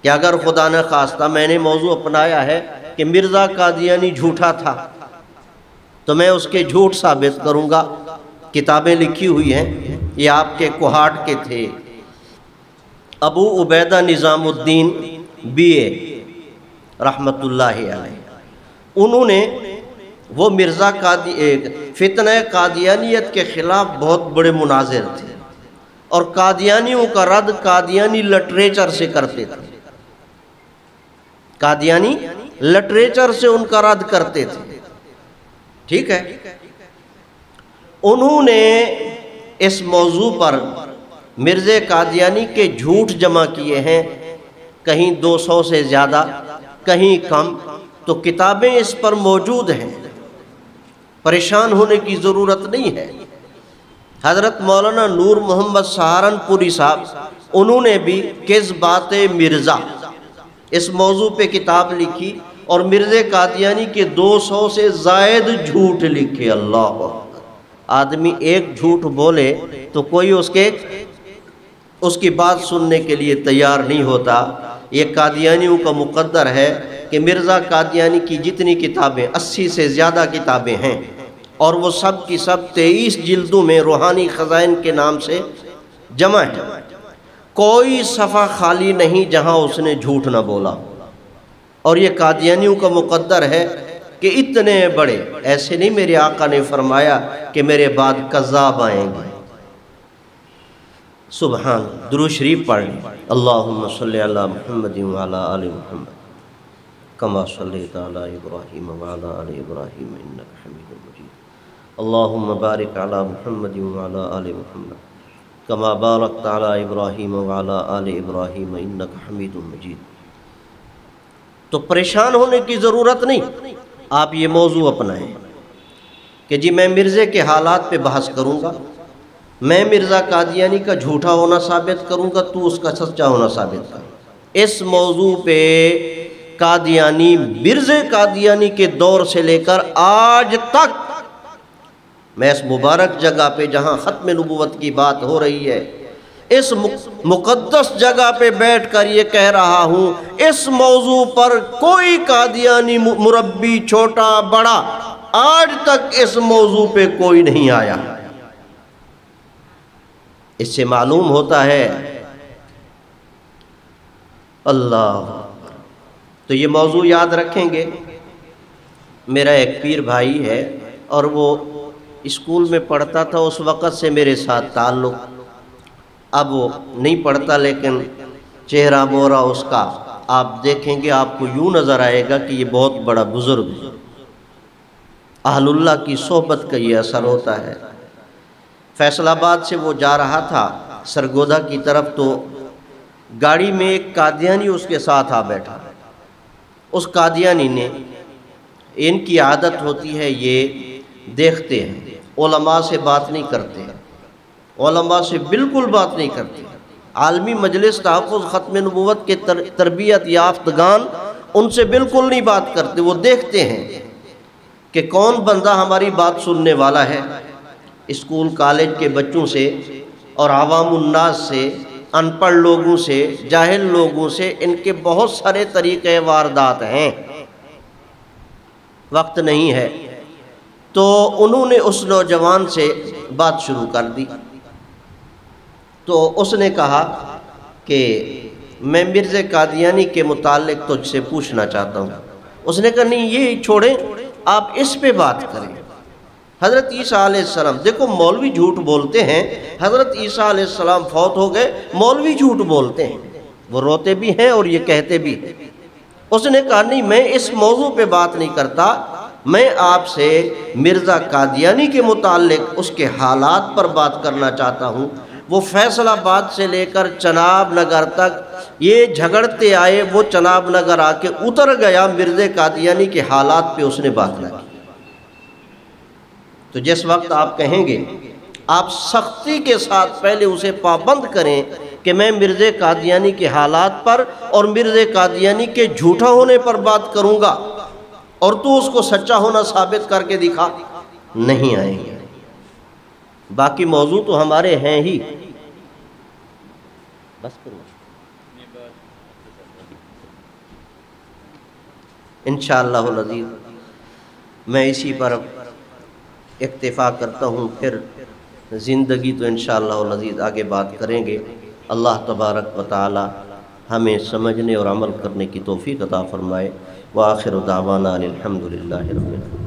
کہ اگر خدا نہ خواستہ میں نے موضوع اپنایا ہے کہ مرزا قادیانی جھوٹا تھا تو میں اس کے جھوٹ ثابت کروں گا، کتابیں لکھی ہوئی ہیں، یہ آپ کے کوہاٹ کے تھے ابو عبیدہ نظام الدین BA رحمت اللہ علیہ، انہوں نے وہ مرزا فتنہ قادیانیت کے خلاف بہت بڑے مناظر تھے، اور قادیانیوں کا رد قادیانی لٹریچر سے کرتے تھے، قادیانی لٹریچر سے ان کا رد کرتے تھے، ٹھیک ہے۔ انہوں نے اس موضوع پر مرزا قادیانی کے جھوٹ جمع کیے ہیں، کہیں 200 سے زیادہ، کہیں کم، تو کتابیں اس پر موجود ہیں، پریشان ہونے کی ضرورت نہیں ہے۔ حضرت مولانا نور محمد سہارنپوری صاحب، انہوں نے بھی کذبات مرزا اس موضوع پہ کتاب لکھی، اور مرزا قادیانی کے 200 سے زائد جھوٹ لکھے۔ اللہ، آدمی ایک جھوٹ بولے تو کوئی اس کی بات سننے کے لیے تیار نہیں ہوتا۔ یہ قادیانیوں کا مقدر ہے کہ مرزا قادیانی کی جتنی کتابیں، 80 سے زیادہ کتابیں ہیں، اور وہ سب کی سب 23 جلدوں میں روحانی خزائن کے نام سے جمع ہے، کوئی صفحہ خالی نہیں جہاں اس نے جھوٹ نہ بولا۔ اور یہ قادیانیوں کا مقدر ہے کہ اتنے بڑے، ایسے نہیں میرے آقا نے فرمایا کہ میرے بعد کذاب آئیں گے۔ سبحان، درود شریف پڑھ لیں، اللہم صلی علی محمد وعلی آل محمد کما صلیت علی ابراہیم وعلی آل ابراہیم انک حمید مجید، اللہم بارک علی محمد وعلی آل محمد کما بارکت علی ابراہیم وعلی آل ابراہیم انک حمید مجید۔ تو پریشان ہونے کی ضرورت نہیں، آپ یہ موضوع اپنائیں کہ جی میں مرزا کے حالات پہ بحث کروں گا، میں مرزا قادیانی کا جھوٹا ہونا ثابت کروں گا، تو اس کا سچا ہونا ثابت کر۔ اس موضوع پہ قادیانی، مرزا قادیانی کے دور سے لے کر آج تک، میں اس مبارک جگہ پہ جہاں ختم نبوت کی بات ہو رہی ہے، اس مقدس جگہ پہ بیٹھ کر یہ کہہ رہا ہوں، اس موضوع پر کوئی قادیانی مربی چھوٹا بڑا آج تک اس موضوع پہ کوئی نہیں آیا۔ اس سے معلوم ہوتا ہے اللہ۔ تو یہ موضوع یاد رکھیں گے۔ میرا ایک پیر بھائی ہے، اور وہ اسکول میں پڑھتا تھا، اس وقت سے میرے ساتھ تعلق، اب وہ نہیں پڑھتا، لیکن چہرہ مورا اس کا آپ دیکھیں گے، آپ کو یوں نظر آئے گا کہ یہ بہت بڑا بزرگ ہے۔ اہل اللہ کی صحبت کا یہ اثر ہوتا ہے۔ فیصل آباد سے وہ جا رہا تھا سرگودا کی طرف، تو گاڑی میں ایک قادیانی اس کے ساتھ آ بیٹھا۔ اس قادیانی نے، ان کی عادت ہوتی ہے یہ دیکھتے ہیں، علماء سے بات نہیں کرتے، علماء سے بالکل بات نہیں کرتے، عالمی مجلس تحفظ ختم نبوت کے تربیت یافتگان ان سے بالکل نہیں بات کرتے، وہ دیکھتے ہیں کہ کون بندہ ہماری بات سننے والا ہے۔ اسکول کالج کے بچوں سے اور عوام الناس سے، ان پڑھ لوگوں سے، جاہل لوگوں سے، ان کے بہت سارے طریقے واردات ہیں، وقت نہیں ہے۔ تو انہوں نے اس نوجوان سے بات شروع کر دی، تو اس نے کہا کہ میں مرزا قادیانی کے متعلق تجھ سے پوچھنا چاہتا ہوں۔ اس نے کہا نہیں، یہ چھوڑیں، آپ اس پہ بات کریں۔ حضرت عیسیٰ علیہ السلام، دیکھو مولوی جھوٹ بولتے ہیں، حضرت عیسیٰ علیہ السلام فوت ہو گئے، مولوی جھوٹ بولتے ہیں، وہ روتے بھی ہیں اور یہ کہتے بھی ہیں۔ اس نے کہا نہیں، میں اس موضوع پہ بات نہیں کرتا، میں آپ سے مرزا قادیانی کے متعلق اس کے حالات پر بات کرنا چاہتا ہوں۔ وہ فیصل آباد سے لے کر چناب نگر تک یہ جھگڑتے آئے، وہ چناب نگر آ کے اتر گیا، مرزا قادیانی کے حالات پہ اس نے بات نہ کی۔ تو جس وقت آپ کہیں گے، آپ سختی کے ساتھ پہلے اسے پابند کریں کہ میں مرزا قادیانی کے حالات پر اور مرزا قادیانی کے جھوٹا ہونے پر بات کروں گا، اور تو اس کو سچا ہونا ثابت کر کے دکھا، نہیں آئیں گے۔ باقی موضوع تو ہمارے ہیں ہی. بس کرو انشاءاللہ العزیز. میں اسی پر اکتفا کرتا ہوں، پھر زندگی تو انشاءاللہ العزیز آگے بات کریں گے. اللہ تبارک و تعالی ہمیں سمجھنے اور عمل کرنے کی توفیق عطا فرمائے. وآخر دعوانا الحمدللہ رب العالمین.